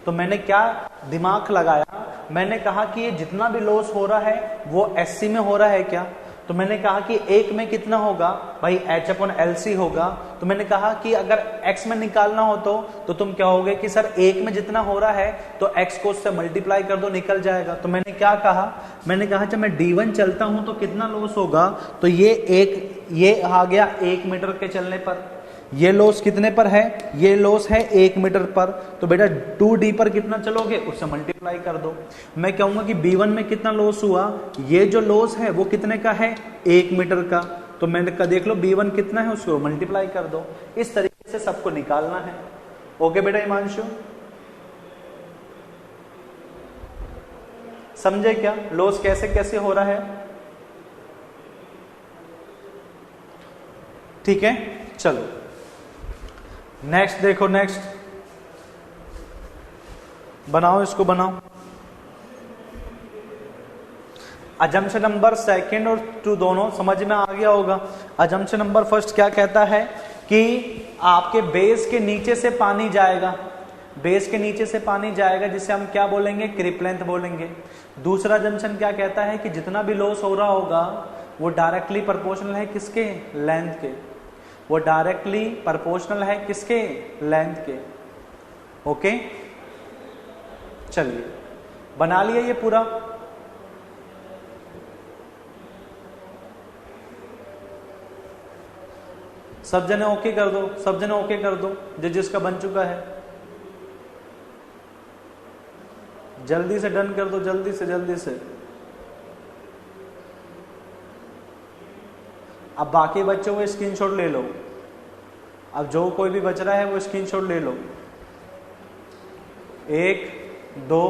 तो मैंने क्या दिमाग लगाया, मैंने कहा कि ये जितना भी लॉस हो रहा है वो एससी में हो रहा है क्या? तो मैंने कहा कि एक में कितना होगा भाई, H/LC होगा। तो मैंने कहा कि अगर x में निकालना हो तो तुम क्या होगे कि सर एक में जितना हो रहा है तो x को उससे मल्टीप्लाई कर दो, निकल जाएगा। तो मैंने क्या कहा, मैंने कहा जब मैं D1 चलता हूं तो कितना लॉस होगा, तो ये आ गया 1 मीटर के चलने पर। ये लॉस कितने पर है, ये लॉस है 1 मीटर पर। तो बेटा 2D पर कितना चलोगे उससे मल्टीप्लाई कर दो। मैं कहूंगा कि B1 में कितना लॉस हुआ, ये जो लॉस है वो कितने का है, 1 मीटर का। तो मैंने कहा देख लो B1 कितना है उसको मल्टीप्लाई कर दो। इस तरीके से सबको निकालना है। ओके बेटा हिमांशु, समझे क्या लॉस कैसे कैसे हो रहा है? ठीक है, चलो नेक्स्ट देखो, नेक्स्ट बनाओ, इसको बनाओ। अजम्पशन नंबर 2 और 2 दोनों समझ में आ गया होगा। अजम्पशन नंबर 1 क्या कहता है कि आपके बेस के नीचे से पानी जाएगा, बेस के नीचे से पानी जाएगा जिसे हम क्या बोलेंगे, क्रिप लेंथ बोलेंगे। दूसरा अजम्पशन क्या कहता है कि जितना भी लॉस हो रहा होगा वो डायरेक्टली प्रोपोर्शनल है किसके, लेंथ के। वो डायरेक्टली प्रोपोर्शनल है किसके, लेंथ के। ओके चलिए बना लिया ये पूरा। सब जने ओके कर दो, सब जने ओके कर दो जिसका बन चुका है। जल्दी से डन कर दो, जल्दी से जल्दी से। अब बाकी बच्चे वो स्क्रीनशॉट ले लो, अब जो कोई भी बच रहा है वो स्क्रीनशॉट ले लो। 1 2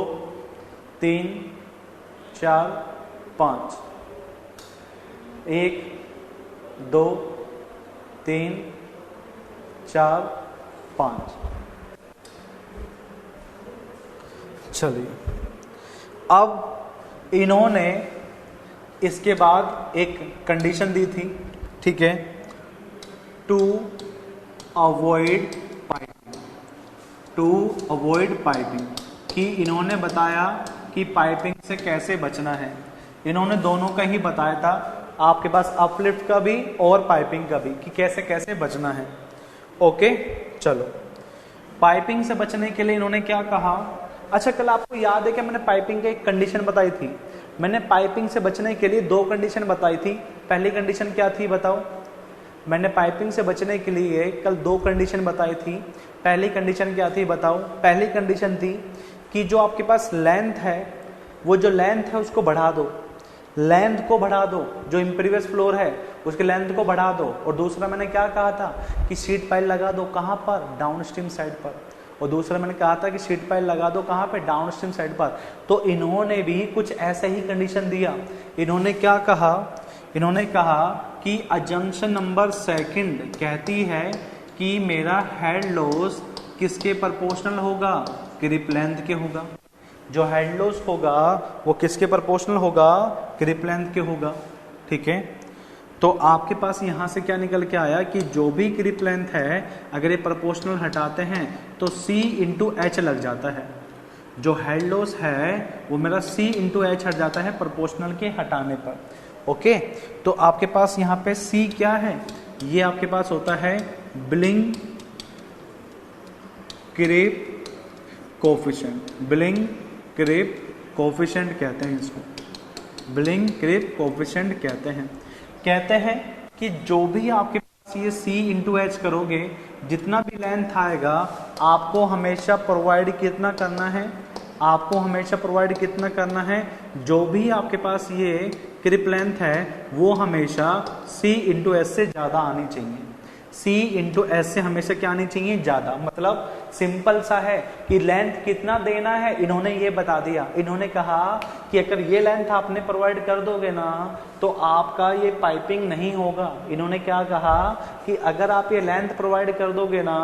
3 4 5, 1 2 3 4 5। चलिए अब इन्होंने इसके बाद एक कंडीशन दी थी, ठीक है, to avoid piping, to avoid piping, कि इन्होंने बताया कि पाइपिंग से कैसे बचना है। इन्होंने दोनों का ही बताया था, आपके पास अपलिफ्ट का भी और पाइपिंग का भी, कि कैसे कैसे बचना है। ओके चलो, पाइपिंग से बचने के लिए इन्होंने क्या कहा। अच्छा कल आपको याद है कि मैंने पाइपिंग की एक कंडीशन बताई थी, मैंने पाइपिंग से बचने के लिए 2 कंडीशन बताई थी। पहली कंडीशन क्या थी बताओ, मैंने पाइपिंग से बचने के लिए कल 2 कंडीशन बताई थी। पहली कंडीशन क्या थी बताओ, पहली कंडीशन थी कि जो आपके पास लेंथ है, वो जो लेंथ है उसको बढ़ा दो, लेंथ को बढ़ा दो, जो इम्पीरियस फ्लोर है उसके लेंथ को बढ़ा दो। और दूसरा मैंने क्या कहा था कि शीट पाइल लगा दो, कहाँ पर, डाउन स्ट्रीम साइड पर। और दूसरा मैंने कहा था कि शीट पाइल लगा दो कहाँ पे, डाउन स्ट्रीम साइड पर। तो इन्होंने भी कुछ ऐसे ही कंडीशन दिया। इन्होंने क्या कहा, इन्होंने कहा कि अजम्पशन नंबर 2 कहती है कि मेरा हेड लॉस किसके प्रोपोर्शनल होगा, क्रिप लेंथ के होगा। जो हेड लॉस होगा वो किसके प्रोपोर्शनल होगा, क्रिप लेंथ के होगा। ठीक है, तो आपके पास यहाँ से क्या निकल के आया कि जो भी क्रिप लेंथ है अगर ये प्रोपोर्शनल हटाते हैं तो C इंटू एच लग जाता है। जो हेड लॉस है वो मेरा C इंटू एच हट जाता है प्रोपोर्शनल के हटाने पर। ओके, तो आपके पास यहाँ पे C क्या है, ये आपके पास होता है ब्लिंग क्रिप कोफिशिएंट। ब्लिंग क्रिप कोफिशिएंट कहते हैं इसको, ब्लिंग क्रिप कोफिशिएंट कहते हैं कि जो भी आपके पास ये C इंटू एच करोगे जितना भी लेंथ आएगा आपको हमेशा प्रोवाइड कितना करना है, आपको हमेशा प्रोवाइड कितना करना है, जो भी आपके पास ये क्रिप लेंथ है वो हमेशा C इंटू एस से ज़्यादा आनी चाहिए। C इंटू एस से हमेशा क्या आनी चाहिए, ज़्यादा। मतलब सिंपल सा है कि लेंथ कितना देना है इन्होंने ये बता दिया। इन्होंने कहा कि अगर ये लेंथ आपने प्रोवाइड कर दोगे ना तो आपका ये पाइपिंग नहीं होगा। इन्होंने क्या कहा कि अगर आप ये लेंथ प्रोवाइड कर दोगे ना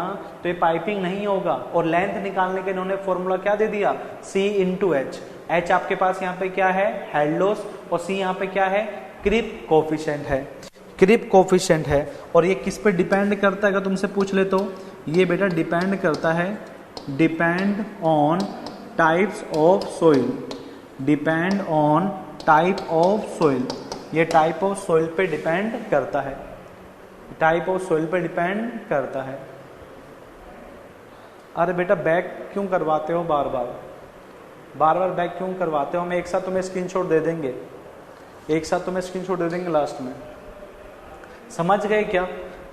तो ये पाइपिंग नहीं होगा। और लेंथ निकालने के इन्होंने फॉर्मूला क्या दे दिया, C इंटू एच। एच आपके पास यहाँ पे क्या है, हेड लॉस, और C यहाँ पे क्या है, क्रिप कोफिशिएंट है। क्रिप कोफिशिएंट है और ये किस पे डिपेंड करता है अगर तुमसे पूछ ले तो ये बेटा डिपेंड करता है, depend on types of soil, depend on type of soil. ये टाइप ऑफ सोइल पे डिपेंड करता है, टाइप ऑफ सोइल पे डिपेंड करता है। अरे बेटा बैक क्यों करवाते हो, बार बार बैक क्यों करवाते हो? हम एक साथ तुम्हें स्क्रीनशॉट दे देंगे, एक साथ तुम्हें स्क्रीनशॉट दे देंगे लास्ट में। समझ गए क्या?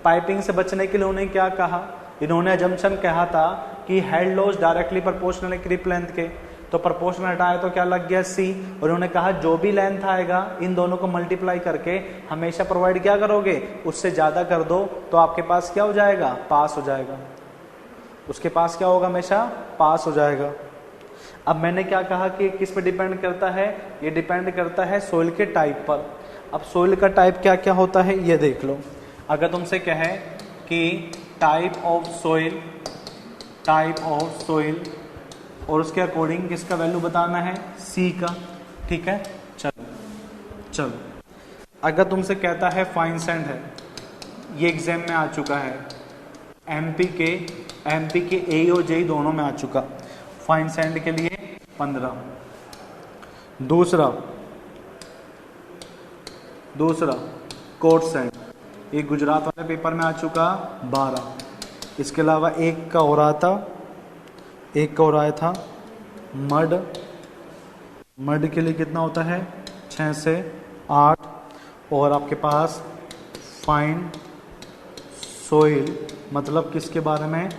पाइपिंग से बचने के लिए उन्होंने क्या कहा, इन्होंने अजम्पशन कहा था कि हेड लॉस डायरेक्टली प्रोपोर्शनल है क्रिप लेंथ के, तो प्रोपोर्शनल हटाया तो क्या लग गया, C। और उन्होंने कहा जो भी लेंथ आएगा इन दोनों को मल्टीप्लाई करके हमेशा प्रोवाइड क्या करोगे, उससे ज्यादा कर दो तो आपके पास क्या हो जाएगा, पास हो जाएगा। उसके पास क्या होगा, हमेशा पास हो जाएगा। अब मैंने क्या कहा कि किस पे डिपेंड करता है, ये डिपेंड करता है सोइल के टाइप पर। अब सोइल का टाइप क्या क्या होता है ये देख लो। अगर तुमसे कहे कि type of soil, type of soil, और उसके अकॉर्डिंग किसका वैल्यू बताना है, C का, ठीक है। चलो अगर तुमसे कहता है फाइन सैंड है, ये एग्जाम में आ चुका है, MP के A और J दोनों में आ चुका। फाइन सैंड के लिए 15। दूसरा कोट सैंड, ये गुजरात वाले पेपर में आ चुका 12। इसके अलावा एक का हो रहा था मड के लिए कितना होता है, 6 से 8। और आपके पास फाइन सोइल मतलब किसके बारे में,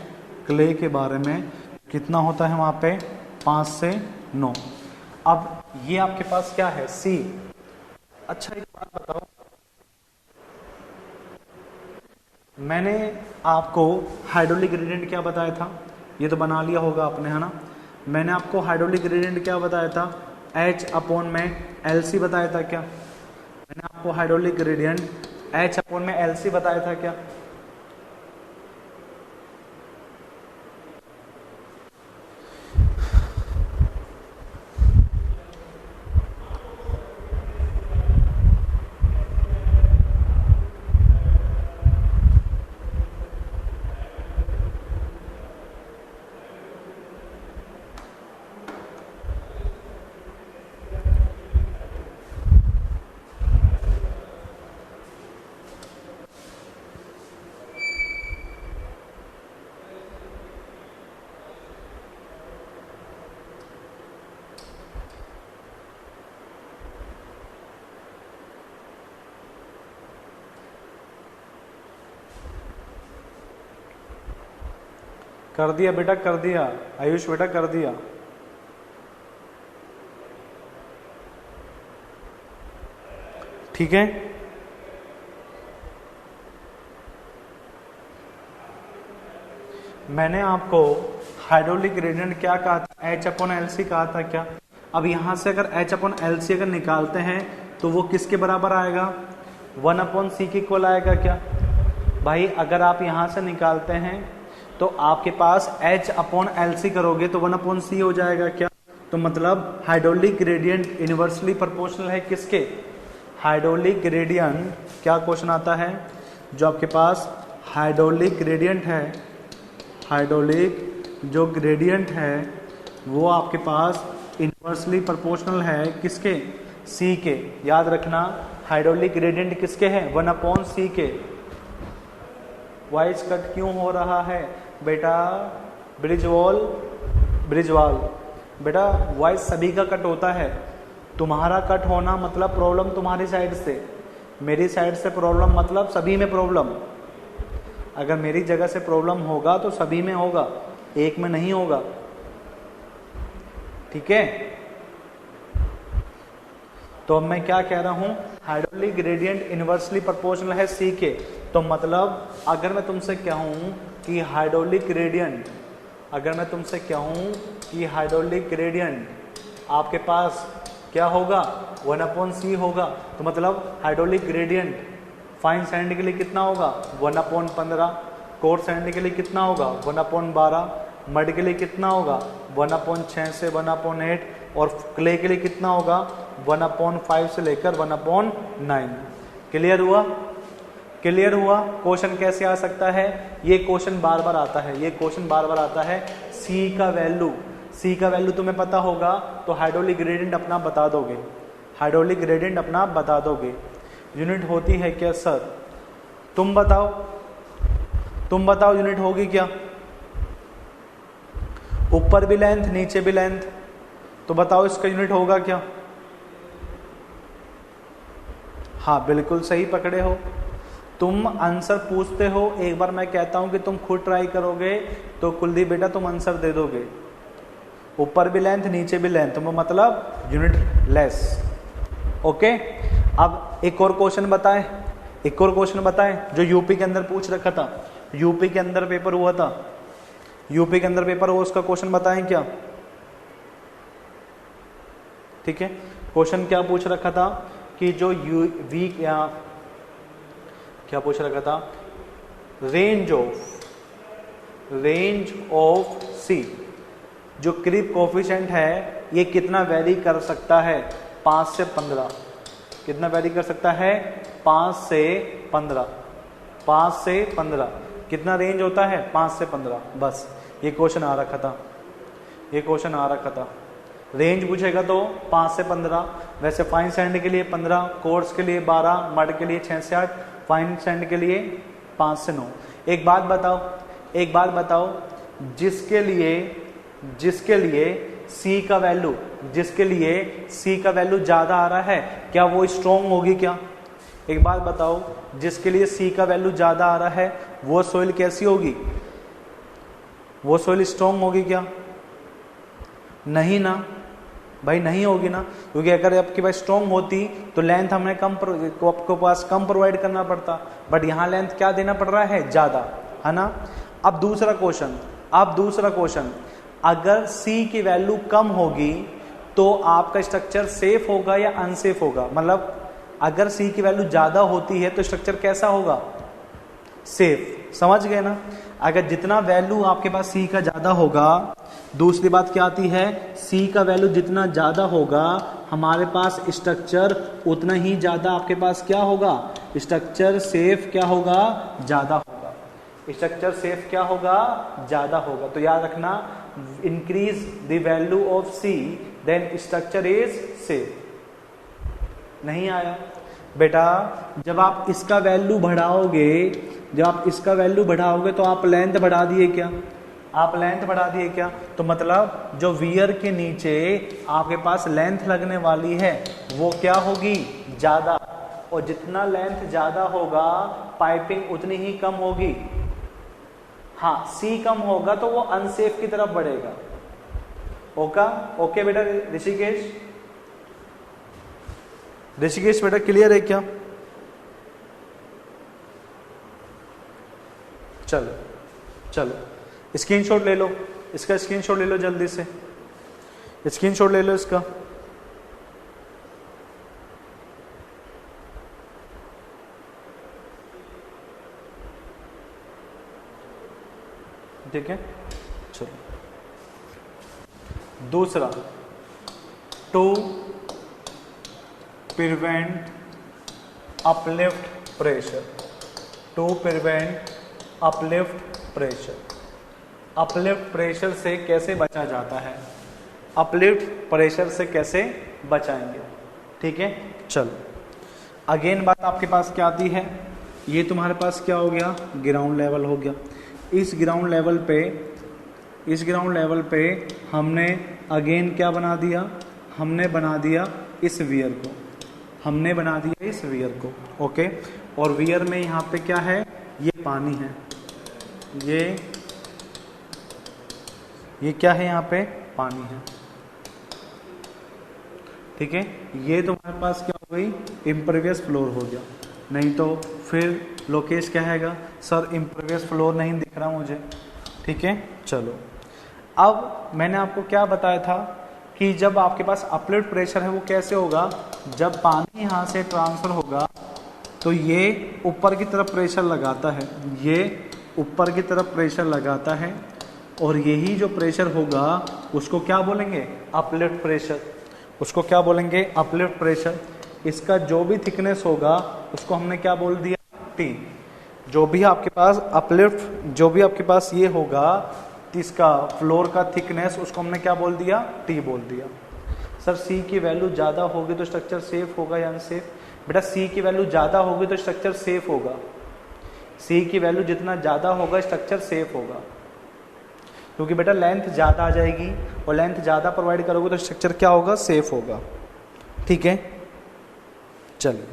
क्ले के बारे में, कितना होता है वहाँ पे, 5 से 9। अब ये आपके पास क्या है, C। अच्छा एक बात बताओ, मैंने आपको हाइड्रोलिक ग्रेडियंट क्या बताया था, ये तो बना लिया होगा आपने, है ना। मैंने आपको हाइड्रोलिक ग्रेडियंट क्या बताया था, H अपॉन में LC बताया था क्या? मैंने आपको हाइड्रोलिक ग्रेडियंट H अपॉन में LC बताया था क्या? कर दिया बेटा, कर दिया आयुष बेटा, कर दिया। ठीक है, मैंने आपको हाइड्रोलिक ग्रेडियंट क्या कहा था, H अपॉन LC कहा था क्या? अब यहां से अगर H अपॉन LC अगर निकालते हैं तो वो किसके बराबर आएगा, 1 अपॉन C के इक्वल आएगा क्या? भाई अगर आप यहां से निकालते हैं तो आपके पास H अपॉन LC करोगे तो 1 अपॉन C हो जाएगा क्या? तो मतलब हाइड्रोलिक ग्रेडियंट इनवर्सली प्रोपोर्शनल है किसके, हाइड्रोलिक ग्रेडियंट, क्या क्वेश्चन आता है, जो आपके पास हाइड्रोलिक ग्रेडियंट है, हाइड्रोलिक जो ग्रेडियंट है वो आपके पास इन्वर्सली प्रोपोर्शनल है किसके, सी के। याद रखना हाइड्रोलिक ग्रेडियंट किसके हैं, 1/c के। वॉइस कट क्यों हो रहा है बेटा, ब्रिजवाल बेटा वॉइस सभी का कट होता है, तुम्हारा कट होना मतलब प्रॉब्लम तुम्हारी साइड से, मेरी साइड से प्रॉब्लम मतलब सभी में प्रॉब्लम। अगर मेरी जगह से प्रॉब्लम होगा तो सभी में होगा, एक में नहीं होगा, ठीक है। तो अब मैं क्या कह रहा हूं, हाइड्रोलिक ग्रेडियंट इनवर्सली प्रोपोर्शनल है सी के। तो मतलब अगर मैं तुमसे कहूं कि हाइड्रोलिक ग्रेडियंट, अगर मैं तुमसे कहूं कि हाइड्रोलिक ग्रेडियंट आपके पास क्या होगा, 1/c होगा, तो मतलब हाइड्रोलिक ग्रेडियंट फाइन सैंड के लिए कितना होगा, 1/15, कोर्स सैंड के लिए कितना होगा, 1/12, मड के लिए कितना होगा, 1/6 से 1/8, और क्ले के लिए कितना होगा, 1/5 से लेकर 1/9। क्लियर हुआ, क्लियर हुआ। क्वेश्चन कैसे आ सकता है, ये क्वेश्चन बार बार आता है, ये क्वेश्चन बार बार आता है। सी का वैल्यू, सी का वैल्यू तुम्हें पता होगा तो हाइड्रोलिक ग्रेडियंट अपना बता दोगे, हाइड्रोलिक ग्रेडियंट अपना बता दोगे। यूनिट होती है क्या सर, तुम बताओ, तुम बताओ यूनिट होगी क्या, ऊपर भी लेंथ नीचे भी लेंथ, तो बताओ इसका यूनिट होगा क्या। हाँ बिल्कुल सही पकड़े हो, तुम आंसर पूछते हो, एक बार मैं कहता हूं कि तुम खुद ट्राई करोगे तो कुलदीप बेटा तुम आंसर दे दोगे। ऊपर भी लेंथ नीचे भी लेंथ, तो मतलब यूनिट लेस। ओके, अब एक और क्वेश्चन बताएं, एक और क्वेश्चन बताएं जो यूपी के अंदर पूछ रखा था, यूपी के अंदर पेपर हुआ था, यूपी के अंदर पेपर हुआ, उसका क्वेश्चन बताएं क्या। ठीक है, क्वेश्चन क्या पूछ रखा था कि जो वी क्या पूछ रखा था, रेंज ऑफ सी, जो क्रीप कोफिशिएंट है ये कितना वेरी कर सकता है, 5 से 15, कितना वेरी कर सकता है, 5 से 15, 5 से 15, कितना रेंज होता है, 5 से 15। बस ये क्वेश्चन आ रखा था, ये क्वेश्चन आ रखा था। रेंज पूछेगा तो 5 से 15, वैसे फाइन सैंड के लिए 15, कोर्स के लिए 12, मड के लिए 6 से 8, फाइन सैंड के लिए 5 से 9। एक बात बताओ, एक बात बताओ, जिसके लिए सी का वैल्यू, जिसके लिए सी का वैल्यू ज्यादा आ रहा है, क्या वो स्ट्रॉन्ग होगी क्या। एक बात बताओ, जिसके लिए सी का वैल्यू ज्यादा आ रहा है वो सोइल कैसी होगी, वो सोइल स्ट्रॉन्ग होगी क्या, नहीं ना भाई, नहीं होगी ना, क्योंकि अगर आपके पास स्ट्रॉन्ग होती तो लेंथ हमें आपको पास कम प्रोवाइड करना पड़ता, बट यहाँ लेंथ क्या देना पड़ रहा है, ज्यादा, है ना। अब दूसरा क्वेश्चन, अब दूसरा क्वेश्चन, अगर सी की वैल्यू कम होगी तो आपका स्ट्रक्चर सेफ होगा या अनसेफ होगा, मतलब अगर सी की वैल्यू ज्यादा होती है तो स्ट्रक्चर कैसा होगा, सेफ। समझ गए ना, अगर जितना वैल्यू आपके पास सी का ज्यादा होगा, दूसरी बात क्या आती है, सी का वैल्यू जितना ज्यादा होगा हमारे पास स्ट्रक्चर उतना ही ज्यादा आपके पास क्या होगा, स्ट्रक्चर सेफ क्या होगा, ज्यादा होगा, स्ट्रक्चर सेफ क्या होगा, ज्यादा होगा। तो याद रखना, increase the value of C then structure is safe. नहीं आया बेटा, जब आप इसका वैल्यू बढ़ाओगे, जब आप इसका वैल्यू बढ़ाओगे तो आप लेंथ बढ़ा दिए क्या, आप लेंथ बढ़ा दिए क्या, तो मतलब जो वियर के नीचे आपके पास लेंथ लगने वाली है वो क्या होगी, ज्यादा, और जितना लेंथ ज्यादा होगा पाइपिंग उतनी ही कम होगी। हाँ, सी कम होगा तो वो अनसेफ की तरफ बढ़ेगा। ओके बेटा, ऋषिकेश बेटा क्लियर है क्या, चलो चलो स्क्रीनशॉट ले लो, इसका स्क्रीनशॉट ले लो जल्दी से, स्क्रीनशॉट ले लो इसका। ठीक है, चलो दूसरा, to prevent uplift pressure, to prevent uplift pressure. Uplift pressure से कैसे बचा जाता है, अपलिफ्ट प्रेशर से कैसे बचाएंगे, ठीक है। चलो अगेन बात आपके पास क्या आती है, ये तुम्हारे पास क्या हो गया, ग्राउंड लेवल हो गया। इस ग्राउंड लेवल पे हमने अगेन क्या बना दिया, हमने बना दिया इस वियर को, हमने बना दिया इस वियर को, ओके। और वियर में यहाँ पे क्या है, ये पानी है, ये क्या है, यहाँ पे पानी है, ठीक है। ये तुम्हारे पास क्या हो गई, इम्परवियस फ्लोर हो गया। नहीं तो फिर लोकेश क्या हैगा, सर इम्परवियस फ्लोर नहीं दिख रहा मुझे, ठीक है। चलो अब मैंने आपको क्या बताया था कि जब आपके पास अपलिफ्ट प्रेशर है वो कैसे होगा, जब पानी यहाँ से ट्रांसफर होगा तो ये ऊपर की तरफ प्रेशर लगाता है, ये ऊपर की तरफ प्रेशर लगाता है, और यही जो प्रेशर होगा उसको क्या बोलेंगे, अपलिफ्ट प्रेशर। उसको क्या बोलेंगे, अपलिफ्ट प्रेशर। इसका जो भी थिकनेस होगा उसको हमने क्या बोल दिया, टी। जो भी आपके पास अपलिफ्ट, जो भी आपके पास ये होगा इसका फ्लोर का थिकनेस, उसको हमने क्या बोल दिया, टी बोल दिया। सर सी की वैल्यू ज़्यादा होगी तो स्ट्रक्चर सेफ होगा या अनसेफ, बेटा सी की वैल्यू ज़्यादा होगी तो स्ट्रक्चर सेफ होगा। सी की वैल्यू जितना ज़्यादा होगा स्ट्रक्चर सेफ होगा, क्योंकि बेटा लेंथ ज़्यादा आ जाएगी, और लेंथ ज़्यादा प्रोवाइड करोगे तो स्ट्रक्चर क्या होगा, सेफ होगा, ठीक है। चलिए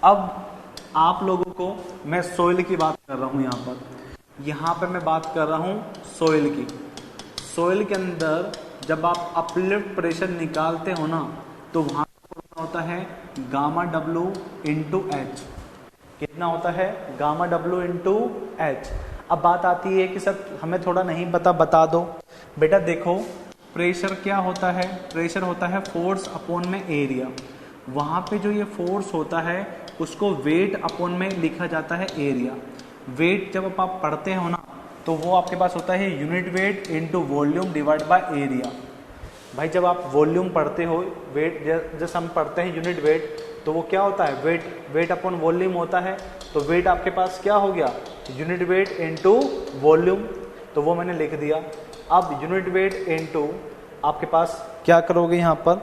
अब आप लोगों को मैं सोइल की बात कर रहा हूँ, यहाँ पे मैं बात कर रहा हूँ सोइल की। सोइल के अंदर जब आप अपलिफ्ट प्रेशर निकालते हो ना, तो वहाँ होता है गामा डब्ल्यू इंटू एच। कितना होता है, गामा डब्ल्यू इंटू एच। अब बात आती है कि सर हमें थोड़ा नहीं पता, बता दो। बेटा देखो प्रेशर क्या होता है, प्रेशर होता है फोर्स अपॉन में एरिया। वहाँ पे जो ये फोर्स होता है उसको वेट अपॉन में लिखा जाता है एरिया। वेट जब आप पढ़ते हो ना तो वो आपके पास होता है unit weight into volume divide by area. भाई जब आप वॉल्यूम पढ़ते हो, वेट जैसे हम पढ़ते हैं यूनिट वेट, तो वो क्या होता है, वेट अपॉन वॉल्यूम होता है। तो वेट आपके पास क्या हो गया, यूनिट वेट इंटू वॉल्यूम, तो वो मैंने लिख दिया। अब यूनिट वेट इंटू आपके पास क्या करोगे, यहाँ पर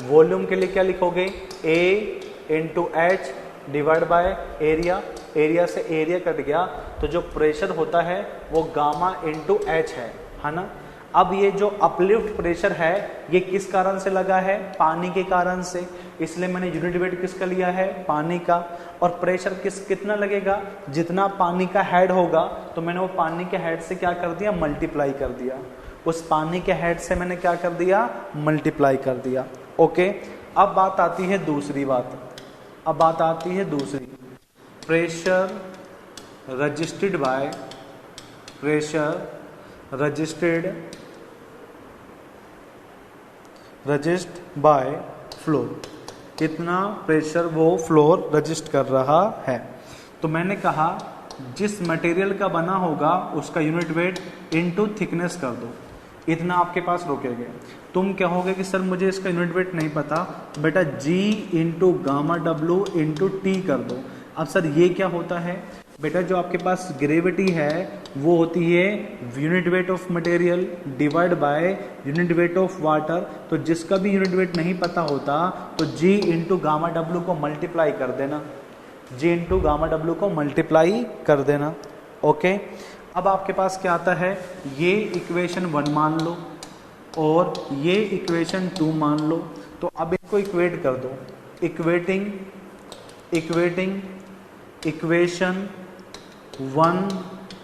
वॉल्यूम के लिए क्या लिखोगे, A into H divide by area. Area से एरिया कट गया तो जो प्रेशर होता है वो गामा इंटू एच है ना। अब ये जो अपलिफ्ट प्रेशर है ये किस कारण से लगा है, पानी के कारण से, इसलिए मैंने यूनिट वेट किसका लिया है, पानी का। और प्रेशर कितना लगेगा, जितना पानी का हेड होगा, तो मैंने वो पानी के हेड से क्या कर दिया, मल्टीप्लाई कर दिया। उस पानी के हेड से मैंने क्या कर दिया, मल्टीप्लाई कर दिया, ओके। अब बात आती है दूसरी बात, अब बात आती है दूसरी, pressure registered bye, pressure resist by floor. कितना प्रेशर वो फ्लोर रजिस्ट कर रहा है। तो मैंने कहा जिस मटेरियल का बना होगा उसका यूनिट वेट इनटू थिकनेस कर दो, इतना आपके पास रोकेंगे। तुम कहोगे कि सर मुझे इसका यूनिट वेट नहीं पता, बेटा G into gamma W into T कर दो। अब सर ये क्या होता है, बेटा जो आपके पास ग्रेविटी है वो होती है unit weight of material divide by unit weight of water. तो जिसका भी यूनिट वेट नहीं पता होता तो G इंटू गामा डब्ल्यू को मल्टीप्लाई कर देना, G इंटू गामा डब्ल्यू को मल्टीप्लाई कर देना, ओके। अब आपके पास क्या आता है, ये इक्वेशन 1 मान लो और ये इक्वेशन 2 मान लो। तो अब इनको इक्वेट कर दो, इक्वेटिंग इक्वेशन 1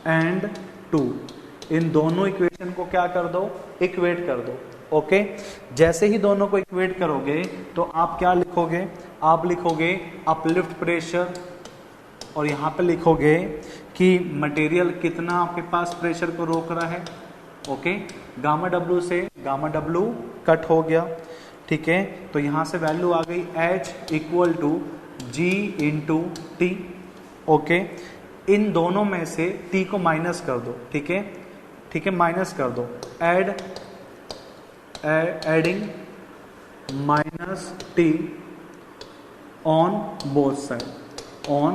एंड 2, इन दोनों इक्वेशन को क्या कर दो, इक्वेट कर दो, ओके। जैसे ही दोनों को इक्वेट करोगे तो आप क्या लिखोगे, आप लिखोगे अपलिफ्ट प्रेशर, और यहाँ पे लिखोगे कि मटेरियल कितना आपके पास प्रेशर को रोक रहा है, ओके। गामा डब्ल्यू से गामा डब्ल्यू कट हो गया, ठीक है। तो यहाँ से वैल्यू आ गई H equal to G into T, okay. इन दोनों में से T को माइनस कर दो, ठीक है, ठीक है, माइनस कर दो। Adding minus T on both side, on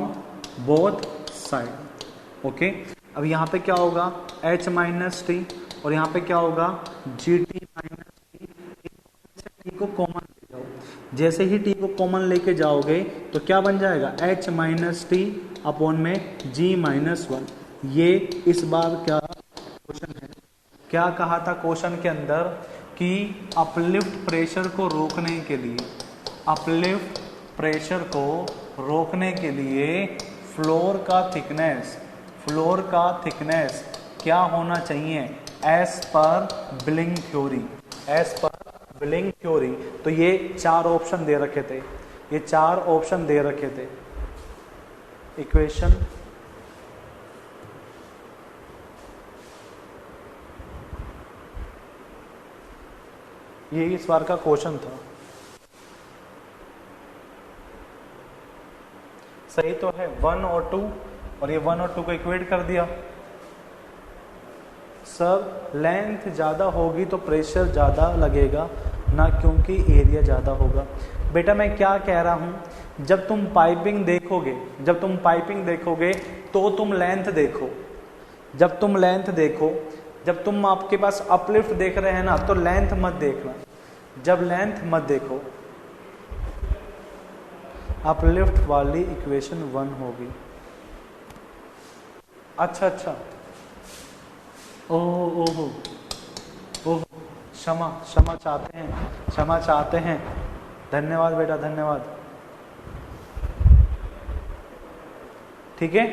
both side. Okay, अब यहाँ पे क्या होगा h माइनस टी और यहाँ पे क्या होगा G T minus T. T को कॉमन ले जाओ, जैसे ही टी को कॉमन लेके जाओगे तो क्या बन जाएगा h माइनस टी अपॉन में g माइनस वन। ये इस बार क्या क्वेश्चन है, क्या कहा था क्वेश्चन के अंदर कि अपलिफ्ट प्रेशर को रोकने के लिए, अपलिफ्ट प्रेशर को रोकने के लिए फ्लोर का थिकनेस क्या होना चाहिए as per Bligh theory, as per Bligh theory. तो ये 4 ऑप्शन दे रखे थे, ये 4 ऑप्शन दे रखे थे। इक्वेशन ये इस बार का क्वेश्चन था। सही तो है 1 और 2, और ये 1 और 2 को इक्वेट कर दिया। सर लेंथ ज़्यादा होगी तो प्रेशर ज़्यादा लगेगा ना, क्योंकि एरिया ज़्यादा होगा। बेटा मैं क्या कह रहा हूँ, जब तुम पाइपिंग देखोगे तो तुम लेंथ देखो। जब तुम लेंथ देखो, जब तुम आपके पास अपलिफ्ट देख रहे हैं ना तो लेंथ मत देखना, जब लेंथ मत देखो। अपलिफ्ट वाली इक्वेशन 1 होगी। अच्छा ओहो क्षमा चाहते हैं। धन्यवाद बेटा, धन्यवाद। ठीक है,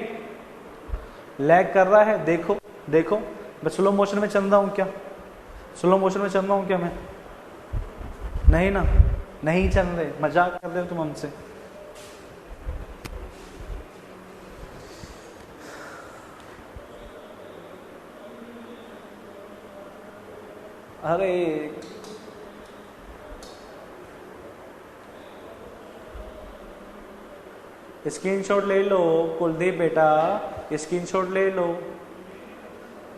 लैग कर रहा है, देखो मैं स्लो मोशन में चल रहा हूं क्या, मैं नहीं ना, नहीं चल रहे, मजाक कर रहे हो तुम हमसे। अरे स्क्रीनशॉट ले लो कुलदीप बेटा, स्क्रीनशॉट ले लो।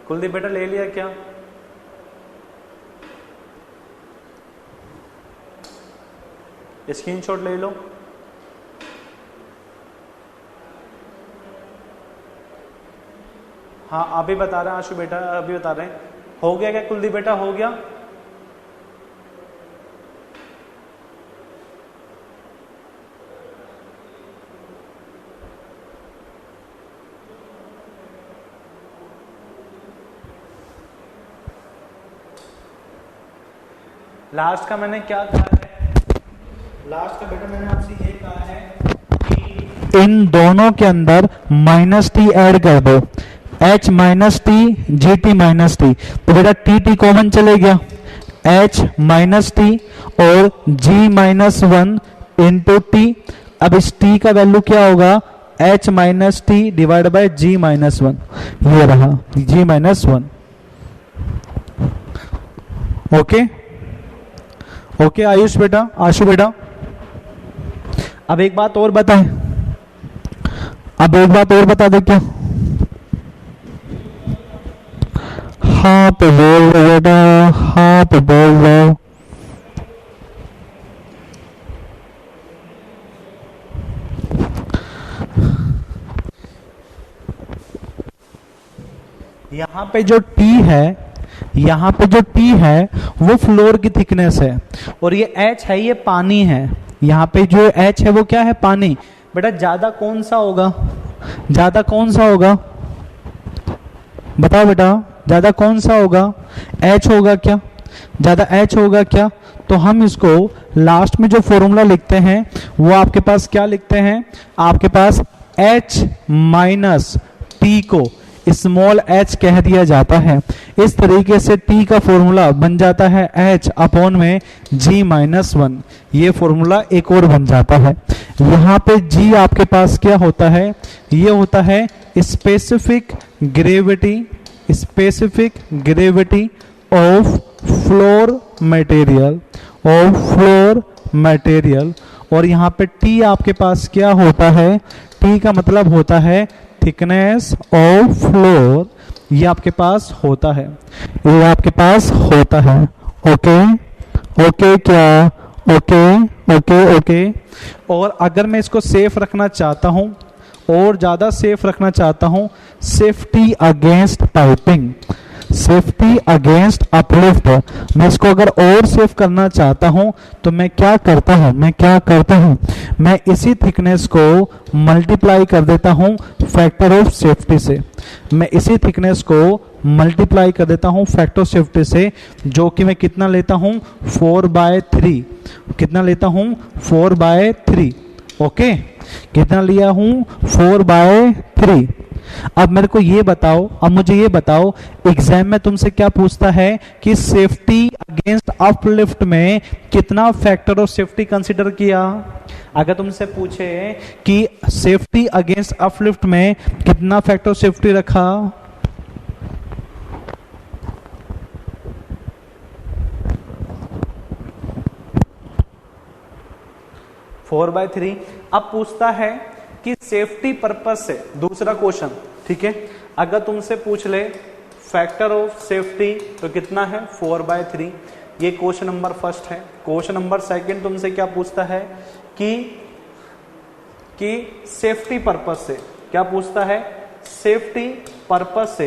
कुलदीप बेटा ले लिया क्या? स्क्रीनशॉट ले लो। हाँ अभी बता रहे हैं आशु बेटा, अभी बता रहे हैं। हो गया क्या कुलदीप बेटा, हो गया? लास्ट का मैंने क्या कहा है, लास्ट का बेटा मैंने आपसे ये कहा है कि इन दोनों के अंदर माइनस टी ऐड कर दो, h minus T G T minus T. तो बेटा टी टी कॉमन चले गया, h माइनस टी और g minus one into T. अब इस t का वैल्यू क्या होगा, h minus T divide by g minus one, ये रहा g minus one. Okay Ayush बेटा, आशु बेटा। अब एक बात और बताएं, दे क्या? हाँ पे बोल रहे बेटा, हाँ पे बोल रहे। यहाँ पे जो टी है वो फ्लोर की थिकनेस है, और ये h है ये पानी है। यहाँ पे जो h है वो क्या है, पानी। बेटा ज्यादा कौन सा होगा, बताओ बेटा, ज्यादा कौन सा होगा, h होगा क्या, ज्यादा h होगा क्या? तो हम इसको लास्ट में जो फॉर्मूला लिखते हैं वो आपके पास क्या लिखते हैं, आपके पास h माइनस टी को स्मॉल h कह दिया जाता है। इस तरीके से t का फॉर्मूला बन जाता है h अपॉन में g माइनस वन। ये फॉर्मूला एक और बन जाता है। यहाँ पे g आपके पास क्या होता है, ये होता है specific gravity of floor material, और यहाँ पे t आपके पास क्या होता है, t का मतलब होता है थिकनेस ऑफ फ्लोर। ये आपके पास होता है, ओके क्या, ओके ओके ओके। और अगर मैं इसको सेफ रखना चाहता हूं और ज़्यादा सेफ रखना चाहता हूं, safety against piping, safety against uplift, मैं इसको अगर और सेफ करना चाहता हूं तो मैं क्या करता हूं, मैं इसी थिकनेस को मल्टीप्लाई कर देता हूं फैक्टर ऑफ सेफ्टी से, मैं इसी थिकनेस को मल्टीप्लाई कर देता हूं फैक्टर ऑफ सेफ्टी से, जो कि मैं कितना लेता हूं 4/3, कितना लेता हूं 4/3। ओके, कितना लिया हूं 4/3। अब मेरे को ये बताओ, अब मुझे ये बताओ, एग्जाम में तुमसे क्या पूछता है कि सेफ्टी अगेंस्ट अपलिफ्ट में कितना फैक्टर ऑफ सेफ्टी कंसीडर किया। अगर तुमसे पूछे कि सेफ्टी अगेंस्ट अपलिफ्ट में कितना फैक्टर ऑफ सेफ्टी रखा, 4/3। अब पूछता है कि सेफ्टी पर्पस से, दूसरा क्वेश्चन, ठीक है, अगर तुमसे पूछ ले फैक्टर ऑफ सेफ्टी तो कितना है 4/3, ये क्वेश्चन नंबर फर्स्ट है। क्वेश्चन नंबर सेकंड तुमसे क्या पूछता है कि सेफ्टी पर्पस से, क्या पूछता है, सेफ्टी पर्पस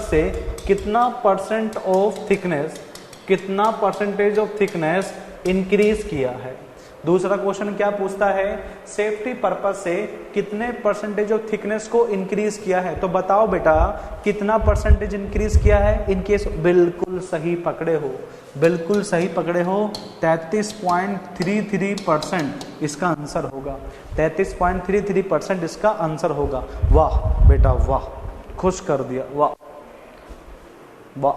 से कितना परसेंट ऑफ थिकनेस, कितना परसेंटेज ऑफ थिकनेस इंक्रीज किया है। दूसरा क्वेश्चन क्या पूछता है, सेफ्टी पर्पस से कितने परसेंटेज ऑफ थिकनेस को इंक्रीज किया है। तो बताओ बेटा कितना परसेंटेज इंक्रीज किया है। इन केस बिल्कुल सही पकड़े हो, बिल्कुल सही पकड़े हो, 33.33% इसका आंसर होगा, 33.33% इसका आंसर होगा। वाह बेटा वाह, खुश कर दिया, वाह वाह।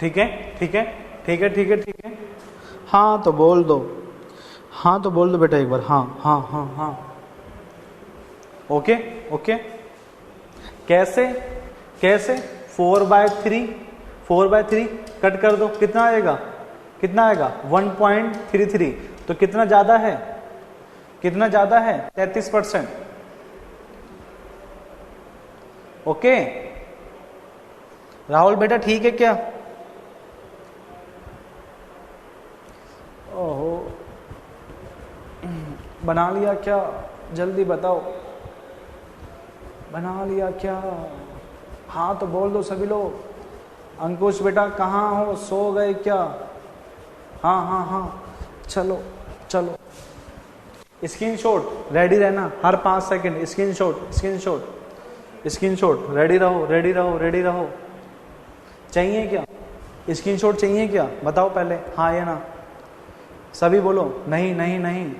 ठीक है ठीक है ठीक है ठीक है ठीक है, हाँ तो बोल दो, हाँ तो बोल दो बेटा एक बार, हाँ हाँ हाँ हाँ। ओके ओके, कैसे कैसे 4/3 कट कर दो, कितना आएगा, कितना आएगा 1.33, तो कितना ज्यादा है, कितना ज्यादा है 33%। ओके राहुल बेटा ठीक है क्या, ओहो बना लिया क्या, जल्दी बताओ बना लिया क्या, हाँ तो बोल दो सभी लोग। अंकुश बेटा कहाँ हो, सो गए क्या, हाँ हाँ हाँ, चलो चलो स्क्रीनशॉट रेडी रहना, हर 5 second screenshot screenshot screenshot, ready रहो रेडी रहो रेडी रहो। चाहिए क्या स्क्रीनशॉट, चाहिए क्या बताओ पहले, हाँ या ना, सभी बोलो नहीं नहीं नहीं,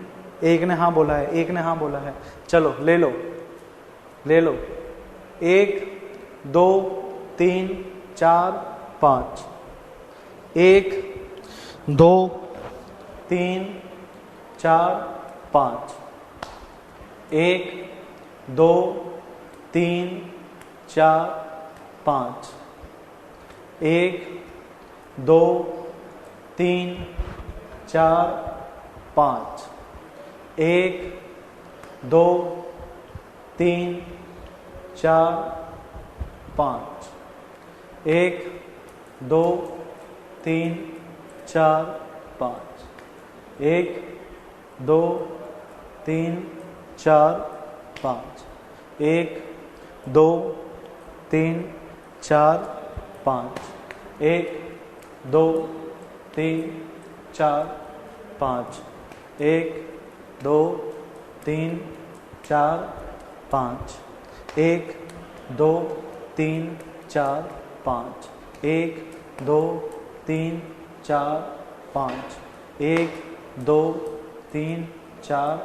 एक ने हाँ बोला है, एक ने हाँ बोला है, चलो ले लो ले लो, 1 2 3 4 5, 1 2 3 4 5, 1 2 3 4 5, 1 2 3 4 5, 1 2 3 4 5, 1 2 3 4 5, 1 2 3 4 5, 1 2 3 4 5, 1 2 3 4 5, 1 2 3 4 5, 1 2 3 4 5, 1 2 3 4 5, 1 2 3 4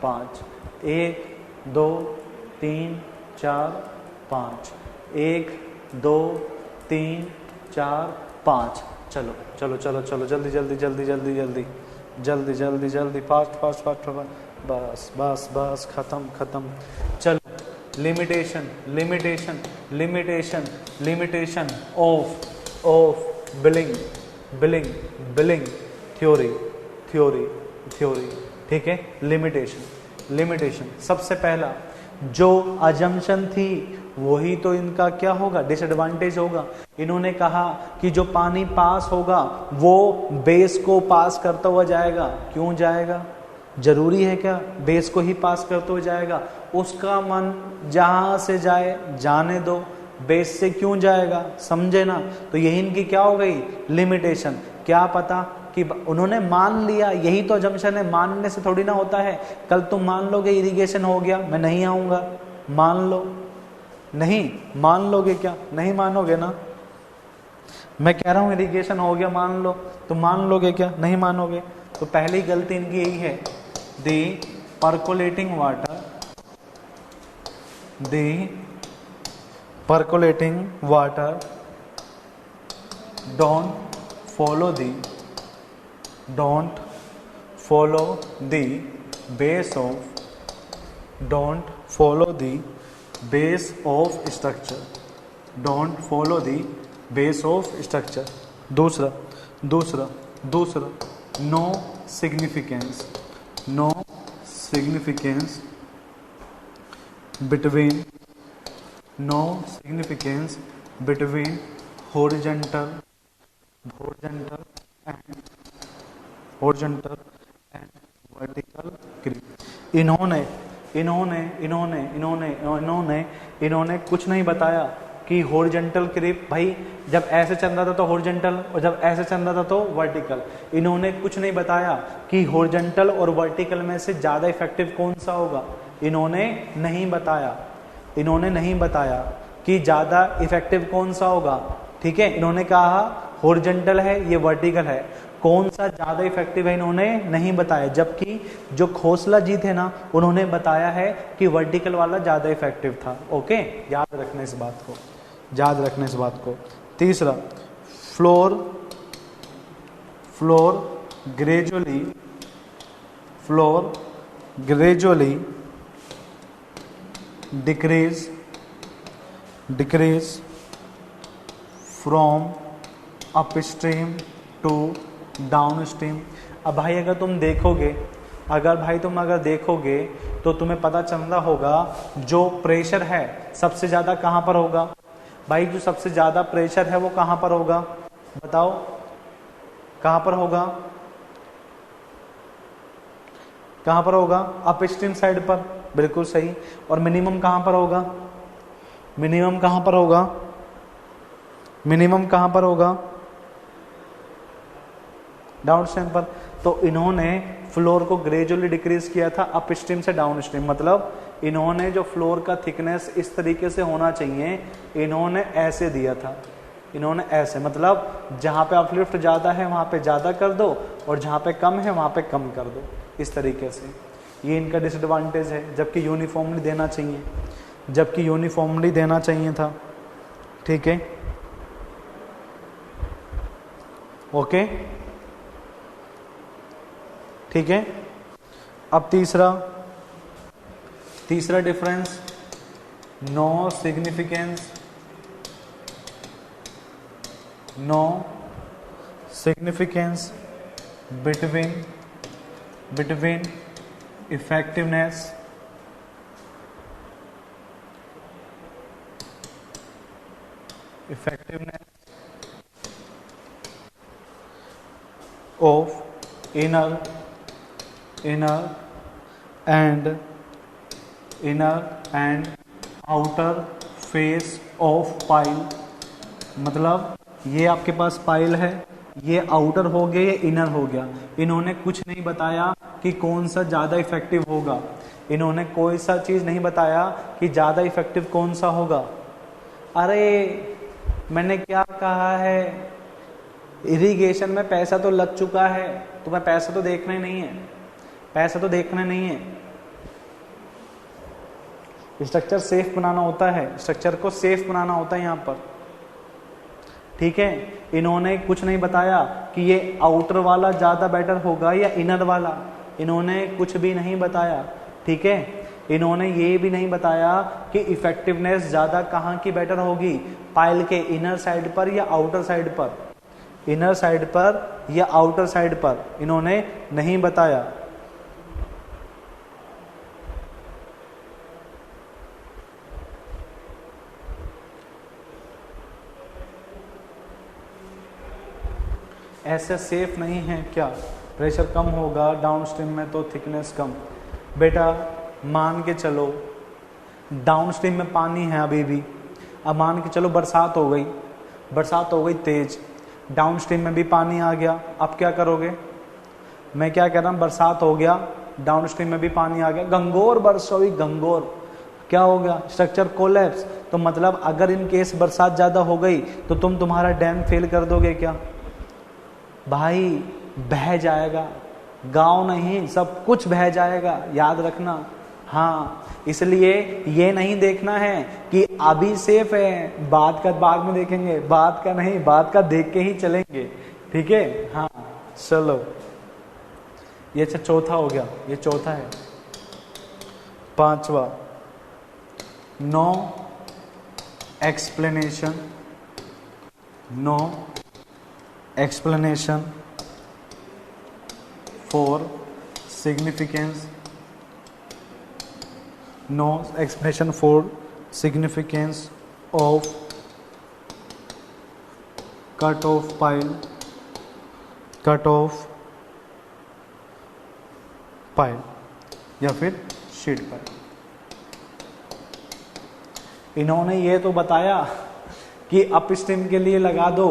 5, 1 2 3 4 5, 1 2 3 4 5। चलो चलो चलो चलो, जल्दी जल्दी जल्दी जल्दी जल्दी जल्दी जल्दी जल्दी, फास्ट फास्ट फास्ट, बस बस बस, खत्म खत्म। चलो limitation limitation limitation limitation of billing billing billing theory theory theory, ठीक है। लिमिटेशन सबसे पहला जो अजम्पशन थी वही तो इनका क्या होगा, डिसएडवांटेज होगा। इन्होंने कहा कि जो पानी पास होगा वो बेस को पास करता हुआ जाएगा। क्यों जाएगा, जरूरी है क्या बेस को ही पास करते हुए जाएगा? उसका मन जहां से जाए जाने दो, बेस से क्यों जाएगा, समझे ना। तो यही इनकी क्या हो गई, लिमिटेशन। क्या पता कि उन्होंने मान लिया, यही तो अजम्पशन है, मानने से थोड़ी ना होता है। कल तुम मान लोगे इरिगेशन हो गया, मैं नहीं आऊंगा, मान लो, नहीं मान लोगे क्या, नहीं मानोगे ना। मैं कह रहा हूं इरिगेशन हो गया मान लो, तो मान लोगे क्या, नहीं मानोगे। तो पहली गलती इनकी यही है, the percolating water don't follow the base of structure, don't follow the base of structure। दूसरा no significance between horizontal and vertical creep। इन्होंने कुछ नहीं बताया कि हॉरिजॉन्टल क्रीप, भाई जब ऐसे चल रहा था तो हॉरिजॉन्टल और जब ऐसे चल रहा था तो वर्टिकल। इन्होंने कुछ नहीं बताया कि हॉरिजॉन्टल और वर्टिकल में से ज्यादा इफेक्टिव कौन सा होगा। इन्होंने नहीं बताया कि ज्यादा इफेक्टिव कौन सा होगा, ठीक है। इन्होंने कहा हॉरिजॉन्टल है ये वर्टिकल है, कौन सा ज्यादा इफेक्टिव है इन्होंने नहीं बताया। जबकि जो खोसला जी थे ना, उन्होंने बताया है कि वर्टिकल वाला ज्यादा इफेक्टिव था। ओके, याद रखना इस बात को। तीसरा, floor gradually decrease from upstream to downstream. अब भाई अगर तुम देखोगे तो तुम्हें पता चल रहा होगा जो प्रेशर है सबसे ज्यादा कहां पर होगा। भाई जो सबसे ज्यादा प्रेशर है वो कहां पर होगा, बताओ कहां पर होगा, अपस्ट्रीम साइड पर, बिल्कुल सही। और मिनिमम कहां पर होगा, डाउनस्ट्रीम पर। तो इन्होंने फ्लोर को ग्रेजुअली डिक्रीज किया था अपस्ट्रीम से डाउनस्ट्रीम, मतलब इन्होंने जो फ्लोर का थिकनेस इस तरीके से होना चाहिए, इन्होंने ऐसे दिया था। इन्होंने ऐसे, मतलब जहां पे अपलिफ्ट ज्यादा है वहां पे ज्यादा कर दो और जहां पे कम है वहां पे कम कर दो, इस तरीके से। ये इनका डिसएडवांटेज है, जबकि यूनिफॉर्मली देना चाहिए था, ठीक है। ओके, ठीक है। अब तीसरा difference, no significance between effectiveness of inner and outer face of pile। मतलब ये आपके पास पाइल है, ये आउटर हो गया, ये इनर हो गया। इन्होंने कुछ नहीं बताया कि कौन सा ज्यादा इफेक्टिव होगा। इन्होंने कोई सा चीज नहीं बताया कि ज्यादा इफेक्टिव कौन सा होगा। अरे मैंने क्या कहा है, इरिगेशन में पैसा तो लग चुका है, तुम्हें पैसा तो देखना ही नहीं है, स्ट्रक्चर सेफ बनाना होता है, स्ट्रक्चर को सेफ बनाना होता है यहाँ पर, ठीक है। इन्होंने कुछ नहीं बताया कि ये आउटर वाला ज्यादा बेटर होगा या इनर वाला, इन्होंने कुछ भी नहीं बताया, ठीक है। इन्होंने ये भी नहीं बताया कि इफेक्टिवनेस ज्यादा कहाँ की बेटर होगी, पाइल के इनर साइड पर या आउटर साइड पर, इन्होंने नहीं बताया। ऐसे सेफ नहीं है क्या? प्रेशर कम होगा डाउन स्ट्रीम में तो थिकनेस कम। बेटा मान के चलो डाउन स्ट्रीम में पानी है अभी भी, अब मान के चलो बरसात हो गई तेज, डाउन स्ट्रीम में भी पानी आ गया, अब क्या करोगे? मैं क्या कह रहा हूँ, बरसात हो गया, डाउन स्ट्रीम में भी पानी आ गया, गंगोर बरस हुई, गंगोर क्या हो गया? Structure collapse. तो मतलब अगर इन केस बरसात ज़्यादा हो गई तो तुम्हारा डैम फेल कर दोगे क्या? भाई बह जाएगा, गांव नहीं सब कुछ बह जाएगा, याद रखना। हाँ, इसलिए ये नहीं देखना है कि अभी सेफ है, बात का बाद में देखेंगे, बात का नहीं, बात का देख के ही चलेंगे, ठीक है? हाँ चलो, ये अच्छा चौथा हो गया, ये चौथा है। पांचवा, no explanation for significance, no explanation for significance of cut-off pile या फिर शीट पाइल। इन्होंने ये तो बताया कि अप स्ट्रीम के लिए लगा दो,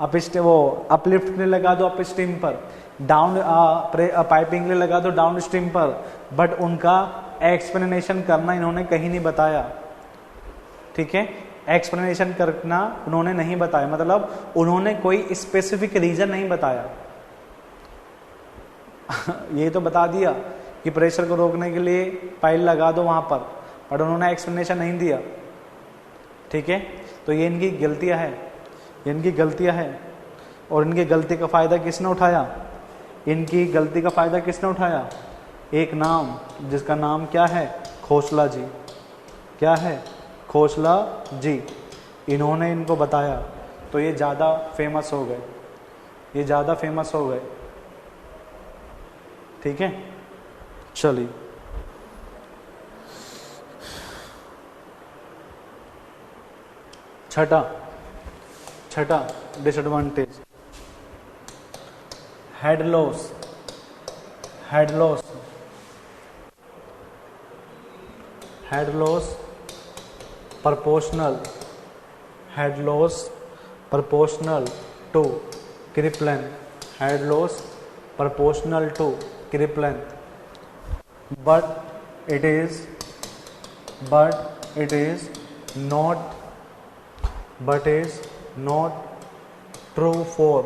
अपलिफ्ट के लिए लगा दो अप स्ट्रीम पर, डाउन पाइपिंग के लिए लगा दो डाउन स्ट्रीम पर, बट उनका एक्सप्लेनेशन करना इन्होंने कहीं नहीं बताया, ठीक है? एक्सप्लेनेशन करना उन्होंने नहीं बताया, मतलब उन्होंने कोई स्पेसिफिक रीजन नहीं बताया। ये तो बता दिया कि प्रेशर को रोकने के लिए पाइल लगा दो वहां पर, बट उन्होंने एक्सप्लेनेशन नहीं दिया, ठीक है? तो ये इनकी गलतियां हैं, और इनकी गलती का फायदा किसने उठाया? इनकी गलती का फायदा किसने उठाया? एक नाम, जिसका नाम क्या है? खोसला जी। क्या है? खोसला जी। इन्होंने इनको बताया तो ये ज़्यादा फेमस हो गए, ठीक है? चलिए, छठा disadvantage, head loss proportional to grip length, head loss proportional to grip length, but it is not true for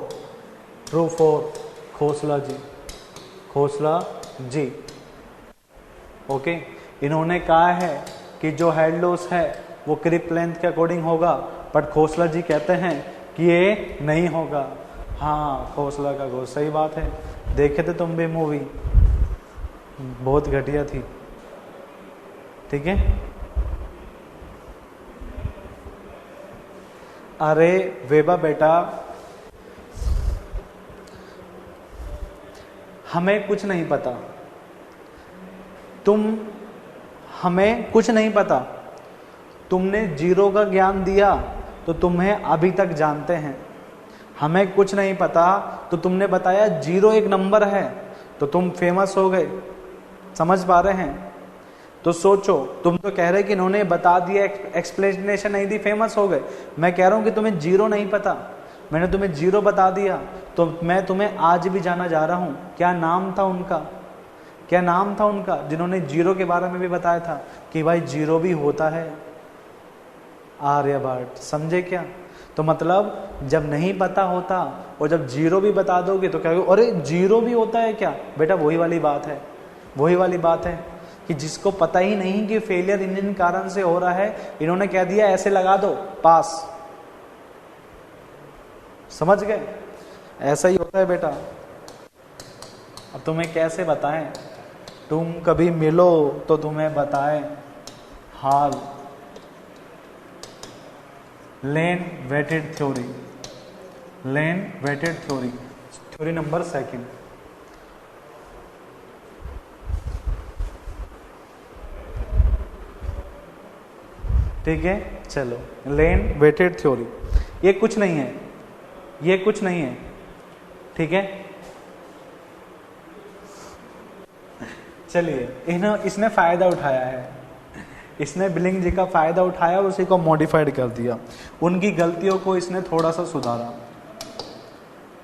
Khosla ji. Okay, इन्होंने कहा है कि जो हेड लॉस है वो ग्रिप लेंथ के अकॉर्डिंग होगा, बट खोसला जी कहते हैं कि ये नहीं होगा। हाँ, खोसला का घोष, सही बात है। देखे थे तुम भी मूवी, बहुत घटिया थी, ठीक है? अरे वेबा बेटा, हमें कुछ नहीं पता, हमें कुछ नहीं पता। तुमने जीरो का ज्ञान दिया तो तुम्हें अभी तक जानते हैं। हमें कुछ नहीं पता तो तुमने बताया जीरो एक नंबर है तो तुम फेमस हो गए। समझ पा रहे हैं? तो सोचो, तुम तो कह रहे कि इन्होंने बता दिया, एक्सप्लेनेशन नहीं दी, फेमस हो गए। मैं कह रहा हूं कि तुम्हें जीरो नहीं पता, मैंने तुम्हें जीरो बता दिया, तो मैं तुम्हें आज भी जाना जा रहा हूं। क्या नाम था उनका जिन्होंने जीरो के बारे में भी बताया था कि भाई जीरो भी होता है? आर्यभट्ट। समझे क्या? तो मतलब जब नहीं पता होता और जब जीरो भी बता दोगे तो क्या, अरे जीरो भी होता है क्या? बेटा वही वाली बात है कि जिसको पता ही नहीं कि फेलियर इन कारण से हो रहा है, इन्होंने कह दिया ऐसे लगा दो पास। समझ गए? ऐसा ही होता है बेटा। अब तुम्हें कैसे बताएं? तुम कभी मिलो तो तुम्हें बताएं हाल। लेन वेटेड थ्योरी, थ्योरी नंबर 2। ठीक है, चलो, लेन वेटेड थ्योरी। ये कुछ नहीं है, ठीक है, चलिए इसने फायदा उठाया है, इसने बिलिंग जी का फायदा उठाया और उसी को मॉडिफाइड कर दिया, उनकी गलतियों को इसने थोड़ा सा सुधारा,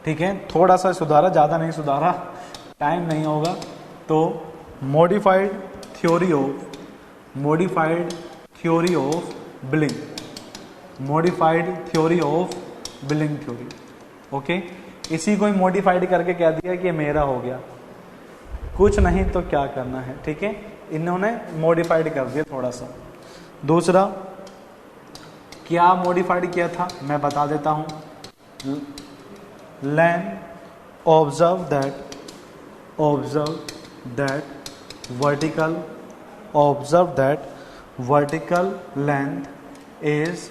ठीक है, थोड़ा सा सुधारा, ज़्यादा नहीं सुधारा, टाइम नहीं होगा। तो modified theory of billing, modified theory of billing theory, okay, इसी को ही मॉडिफाइड करके कह दिया कि ये मेरा हो गया, कुछ नहीं तो क्या करना है, ठीक है, इन्होंने मॉडिफाइड कर दिया थोड़ा सा। दूसरा क्या मॉडिफाइड किया था मैं बता देता हूं, Lane observe that vertical length is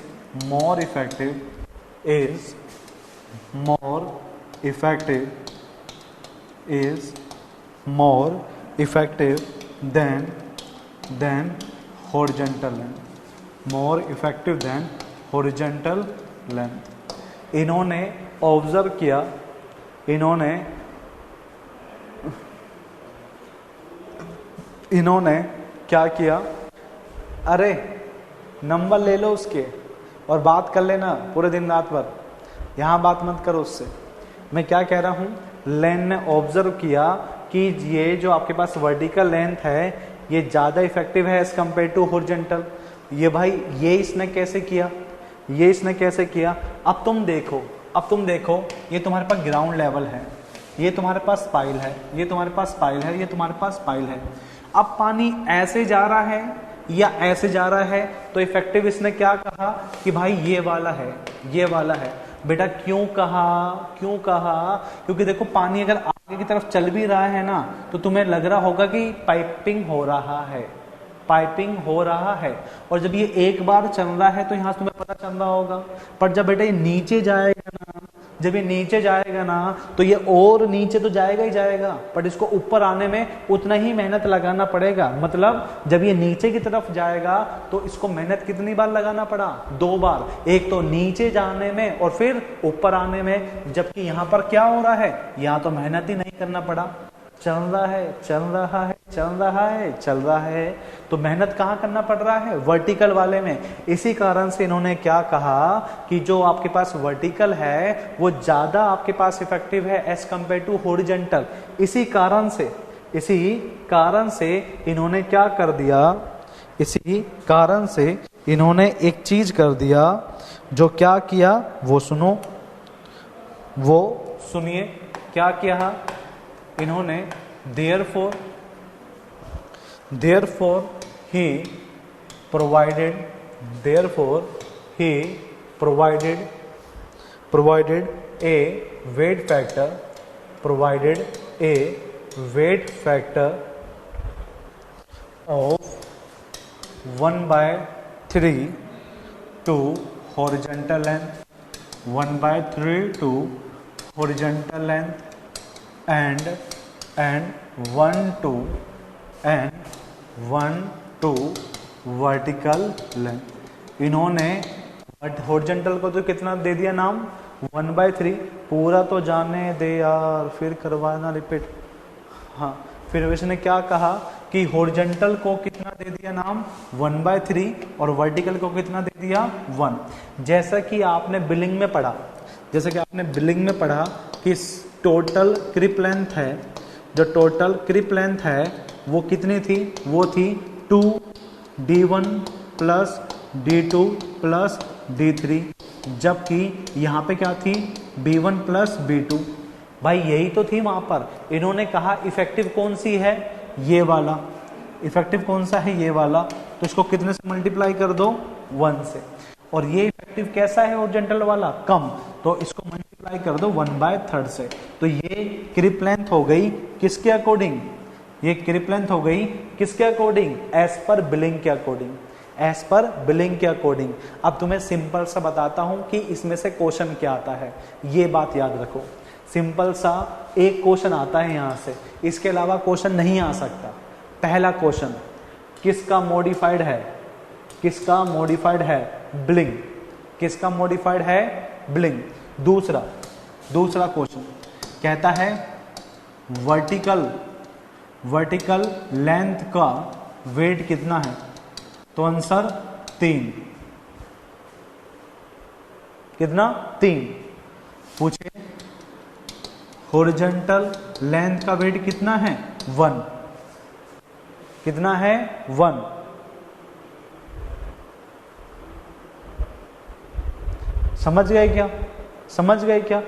more effective than horizontal length, इन्होंने ऑब्जर्व किया, इन्होंने क्या किया, अरे नंबर ले लो उसके और बात कर लेना पूरे दिन रात भर, यहाँ बात मत करो उससे। मैं क्या कह रहा हूँ, लेन ने ऑब्जर्व किया कि ये जो आपके पास वर्टिकल लेंथ है ये ज़्यादा इफेक्टिव है एज कम्पेयर टू हॉरिजॉन्टल। ये भाई ये इसने कैसे किया, अब तुम देखो, ये तुम्हारे पास ग्राउंड लेवल है, ये तुम्हारे पास पाइल है, ये तुम्हारे पास पाइल है, ये तुम्हारे पास पाइल है। अब पानी ऐसे जा रहा है या ऐसे जा रहा है, तो इफेक्टिव इसने क्या कहा कि भाई ये वाला है। बेटा क्यों कहा, क्योंकि देखो पानी अगर आगे की तरफ चल भी रहा है ना, तो तुम्हें लग रहा होगा कि पाइपिंग हो रहा है, और जब ये एक बार चल रहा है तो यहाँ तुम्हें पता चल रहा होगा। पर जब बेटा ये नीचे जाएगा ना, तो ये और नीचे तो जाएगा ही जाएगा, पर इसको ऊपर आने में उतना ही मेहनत लगाना पड़ेगा। मतलब जब ये नीचे की तरफ जाएगा तो इसको मेहनत कितनी बार लगाना पड़ा, 2 बार, एक तो नीचे जाने में और फिर ऊपर आने में। जबकि यहाँ पर क्या हो रहा है, यहाँ तो मेहनत ही नहीं करना पड़ा, चल रहा है, तो मेहनत कहाँ करना पड़ रहा है, वर्टिकल वाले में। इसी कारण से इन्होंने क्या कहा कि जो आपके पास वर्टिकल है वो ज्यादा आपके पास इफेक्टिव है एज कंपेयर टू हॉरिजॉन्टल। इसी कारण से इन्होंने क्या कर दिया, इन्होंने एक चीज कर दिया, जो क्या किया वो सुनिए क्या किया इन्होंने। therefore he provided a weight factor of 1/3 to horizontal length, 1/3 to horizontal length and 1 to vertical length। इन्होंने हॉरिजॉन्टल को तो कितना दे दिया नाम, 1/3। पूरा तो जाने दे यार, फिर करवाना रिपीट। हाँ, फिर इसने क्या कहा कि हॉरिजॉन्टल को कितना दे दिया नाम, 1/3, और वर्टिकल को कितना दे दिया, 1। जैसा कि आपने बिलिंग में पढ़ा, कि टोटल क्रिप लेंथ है, जो टोटल क्रिप लेंथ है वो कितनी थी, वो थी 2d1 plus d2 plus d3, जबकि यहाँ पे क्या थी, b1 प्लस b2। भाई यही तो थी वहां पर। इन्होंने कहा इफेक्टिव कौन सी है, ये वाला। इफेक्टिव कौन सा है, ये वाला, तो इसको कितने से मल्टीप्लाई कर दो, 1 से। और ये इफेक्टिव कैसा है हॉरिजॉन्टल वाला, कम, तो इसको मल्टीप्लाई कर दो 1/3 से। तो ये क्रिप लेंथ हो गई किसके अकॉर्डिंग, एज पर बिलिंग के अकॉर्डिंग। अब तुम्हें सिंपल सा बताता हूं कि इसमें से क्वेश्चन क्या आता है, ये बात याद रखो। सिंपल सा एक क्वेश्चन आता है यहां से, इसके अलावा क्वेश्चन नहीं आ सकता। पहला क्वेश्चन किसका मॉडिफाइड है, बिलिंग। दूसरा क्वेश्चन कहता है वर्टिकल लेंथ का वेट कितना है, तो आंसर 3। कितना? 3। पूछे हॉरिजॉन्टल लेंथ का वेट कितना है? 1। कितना है? 1। समझ गए क्या? समझ गए क्या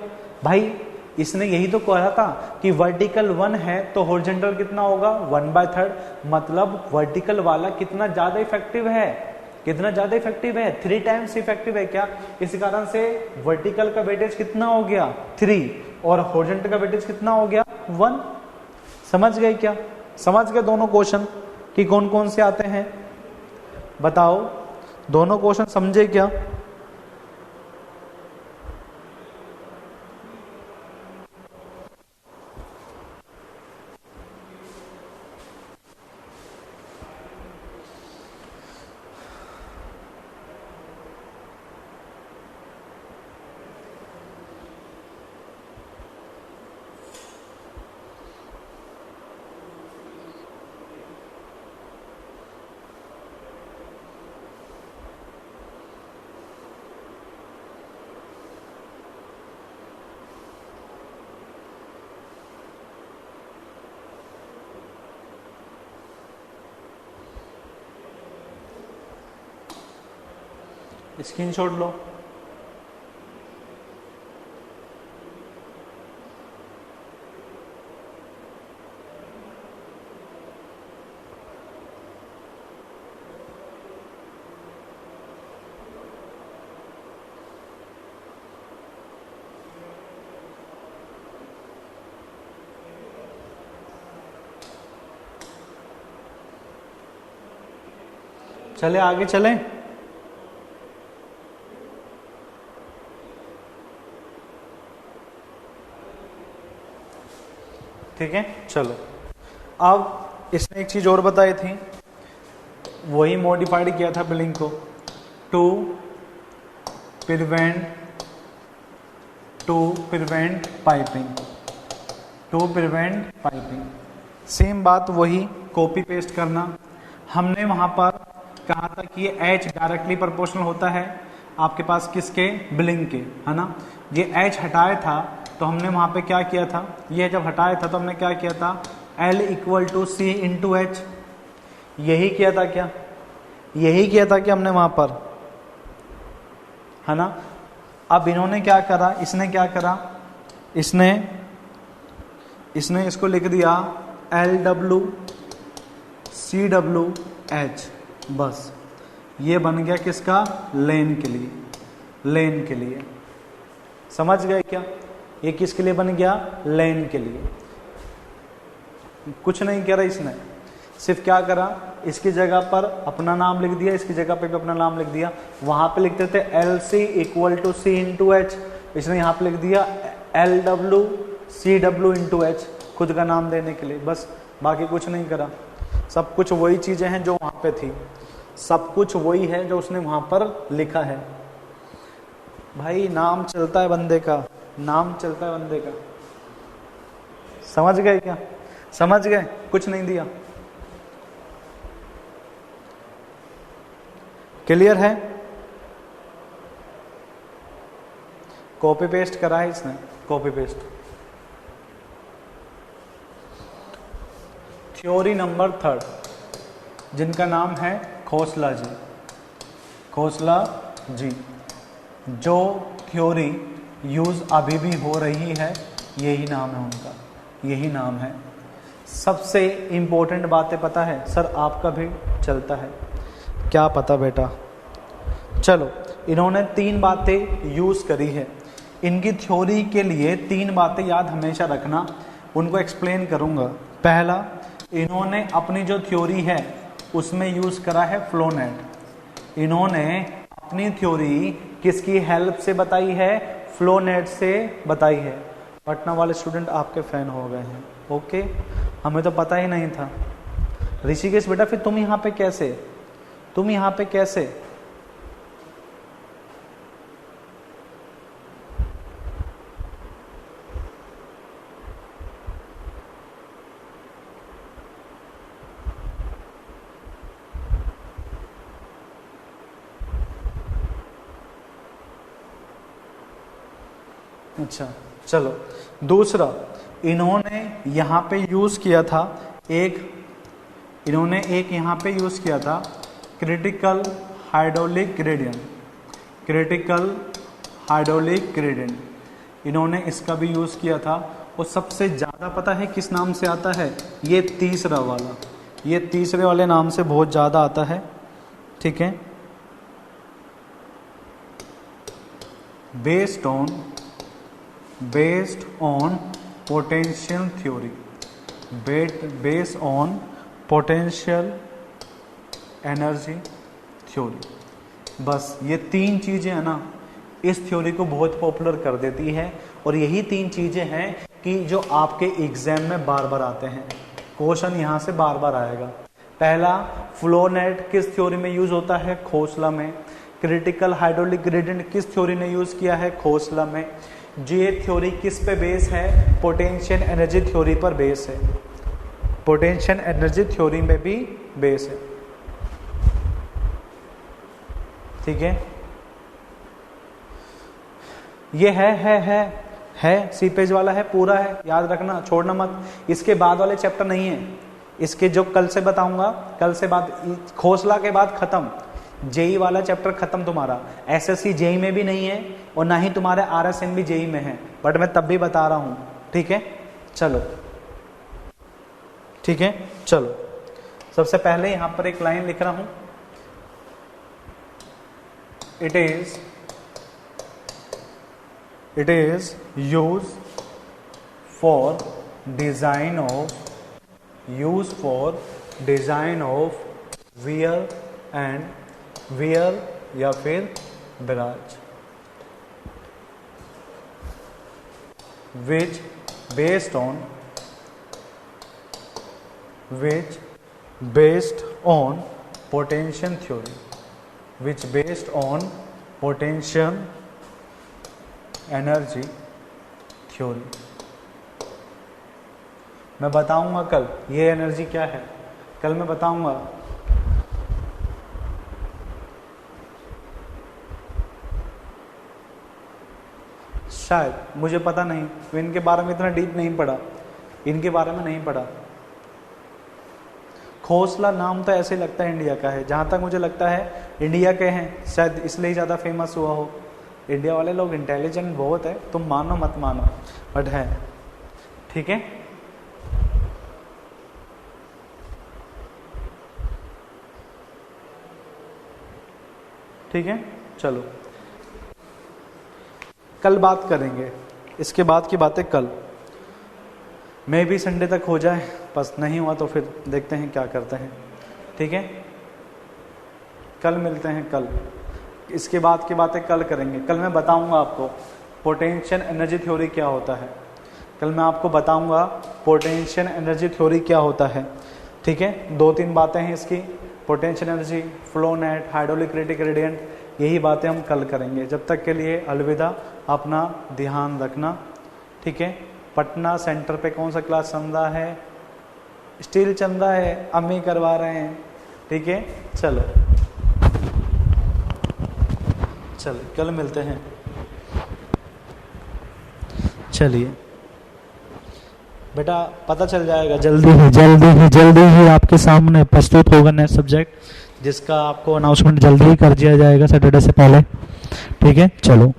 भाई? इसने यही तो कहा था कि वर्टिकल 1 है तो हॉरिजॉन्टल कितना होगा? 1/3। मतलब वर्टिकल वाला कितना ज्यादा इफेक्टिव है? कितना ज्यादा इफेक्टिव है? 3 टाइम्स इफेक्टिव है क्या? इस कारण से वर्टिकल का वेटेज कितना हो गया? 3, और हॉरिजॉन्टल का वेटेज कितना हो गया? 1। समझ गए क्या? समझ गए दोनों क्वेश्चन कि कौन कौन से आते हैं? बताओ, दोनों क्वेश्चन समझे क्या? स्क्रीनशॉट लो। चले आगे चलें। ठीक है, चलो। अब इसने एक चीज और बताई थी, वही मॉडिफाइड किया था बिलिंग को, टू प्रिवेंट पाइपिंग। सेम बात वही कॉपी पेस्ट करना। हमने वहां पर कहा था कि ये H डायरेक्टली प्रोपोर्शनल होता है आपके पास किसके? बिलिंग के, है ना। ये H हटाया था तो हमने वहां पे क्या किया था? ये जब हटाया था तो हमने क्या किया था? L = C × H। यही किया था क्या? यही किया था कि हमने वहां पर, है ना। अब इन्होंने क्या करा? इसने क्या करा? इसने इसको लिख दिया LW CW H। बस ये बन गया किसका? लेन के लिए। समझ गए क्या? ये किसके लिए बन गया? लेन के लिए। कुछ नहीं करा इसने, सिर्फ क्या करा? इसकी जगह पर अपना नाम लिख दिया, इसकी जगह पे भी अपना नाम लिख दिया। वहां पे लिखते थे LC = C × H, इसने यहाँ पे लिख दिया LW CW × H, खुद का नाम देने के लिए। बस, बाकी कुछ नहीं करा। सब कुछ वही चीजें हैं जो वहां पे थी, सब कुछ वही है जो उसने वहां पर लिखा है। भाई नाम चलता है बंदे का, नाम चलता है बंदे का। समझ गए क्या? समझ गए? कुछ नहीं दिया। क्लियर है? कॉपी पेस्ट करा है इसने, कॉपी पेस्ट। थ्योरी नंबर 3, जिनका नाम है खोसला जी। जो थ्योरी यूज अभी भी हो रही है, यही नाम है उनका, यही नाम है। सबसे इंपॉर्टेंट बातें पता है सर? आपका भी चलता है क्या पता बेटा? चलो, इन्होंने 3 बातें यूज करी है। इनकी थ्योरी के लिए 3 बातें याद हमेशा रखना, उनको एक्सप्लेन करूंगा। पहला, इन्होंने अपनी जो थ्योरी है उसमें यूज करा है फ्लोनेट। इन्होंने अपनी थ्योरी किसकी हेल्प से बताई है? फ्लोनेट से बताई है। पटना वाले स्टूडेंट आपके फैन हो गए हैं। ओके, हमें तो पता ही नहीं था। ऋषिकेश बेटा, फिर तुम यहाँ पे कैसे? अच्छा चलो, दूसरा इन्होंने यहाँ पे यूज किया था इन्होंने एक यहाँ पे यूज किया था critical hydraulic gradient, critical hydraulic gradient इन्होंने इसका भी यूज किया था। और सबसे ज्यादा पता है किस नाम से आता है? ये तीसरा वाला, ये तीसरे वाले नाम से बहुत ज्यादा आता है। ठीक है, based on potential theory, based on potential energy theory. बस ये तीन चीजें है ना, इस थ्योरी को बहुत पॉपुलर कर देती है। और यही तीन चीजें हैं कि जो आपके एग्जाम में बार बार आते हैं, क्वेश्चन यहां से बार बार आएगा। पहला, फ्लो नेट किस थ्योरी में यूज होता है? खोसला में। क्रिटिकल हाइड्रोलिक ग्रेडियंट किस थ्योरी ने यूज किया है? खोसला में। ये थ्योरी किस पे बेस है? पोटेंशियल एनर्जी थ्योरी पर बेस है, पोटेंशियल एनर्जी थ्योरी में भी बेस है। ठीक है, ये है सी पेज वाला है, पूरा है, याद रखना, छोड़ना मत। इसके बाद वाले चैप्टर नहीं है, इसके जो कल से बताऊंगा, कल से बाद खोसला के बाद खत्म, जेई वाला चैप्टर खत्म तुम्हारा। एसएससी जेई में भी नहीं है और ना ही तुम्हारे आरएसएन भी जेई में है, बट मैं तब भी बता रहा हूं। ठीक है, चलो ठीक है, चलो सबसे पहले यहां पर एक लाइन लिख रहा हूं, it is use for design of wear या फिर barrage, which based on potential theory, which based on potential energy theory। मैं बताऊंगा कल ये एनर्जी क्या है, कल मैं बताऊंगा। शायद, मुझे पता नहीं, तो इनके बारे में इतना डीप नहीं पढ़ा, इनके बारे में नहीं पढ़ा। खोसला नाम तो ऐसे लगता है इंडिया का है, जहां तक मुझे लगता है इंडिया के हैं, शायद इसलिए ज्यादा फेमस हुआ हो। इंडिया वाले लोग इंटेलिजेंट बहुत है, तुम मानो मत मानो, बट है। ठीक है, ठीक है, चलो कल बात करेंगे, इसके बाद की बातें कल, मे भी संडे तक हो जाए, बस नहीं हुआ तो फिर देखते हैं क्या करते हैं। ठीक है, कल मिलते हैं, कल इसके बाद की बातें कल करेंगे। कल मैं बताऊंगा आपको पोटेंशियल एनर्जी थ्योरी क्या होता है, कल मैं आपको बताऊंगा पोटेंशियल एनर्जी थ्योरी क्या होता है। ठीक है, 2-3 बातें हैं इसकी, potential energy, flow net, hydraulic gradient, यही बातें हम कल करेंगे। जब तक के लिए अलविदा, अपना ध्यान रखना। ठीक है, पटना सेंटर पे कौन सा क्लास चल रहा है? स्टिल चल रहा है, अम्मी करवा रहे हैं। ठीक है, चलो कल मिलते हैं। चलिए बेटा, पता चल जाएगा जल्दी ही आपके सामने प्रस्तुत होगा नया सब्जेक्ट, जिसका आपको अनाउंसमेंट जल्दी ही कर दिया जाएगा सैटरडे से पहले। ठीक है, चलो।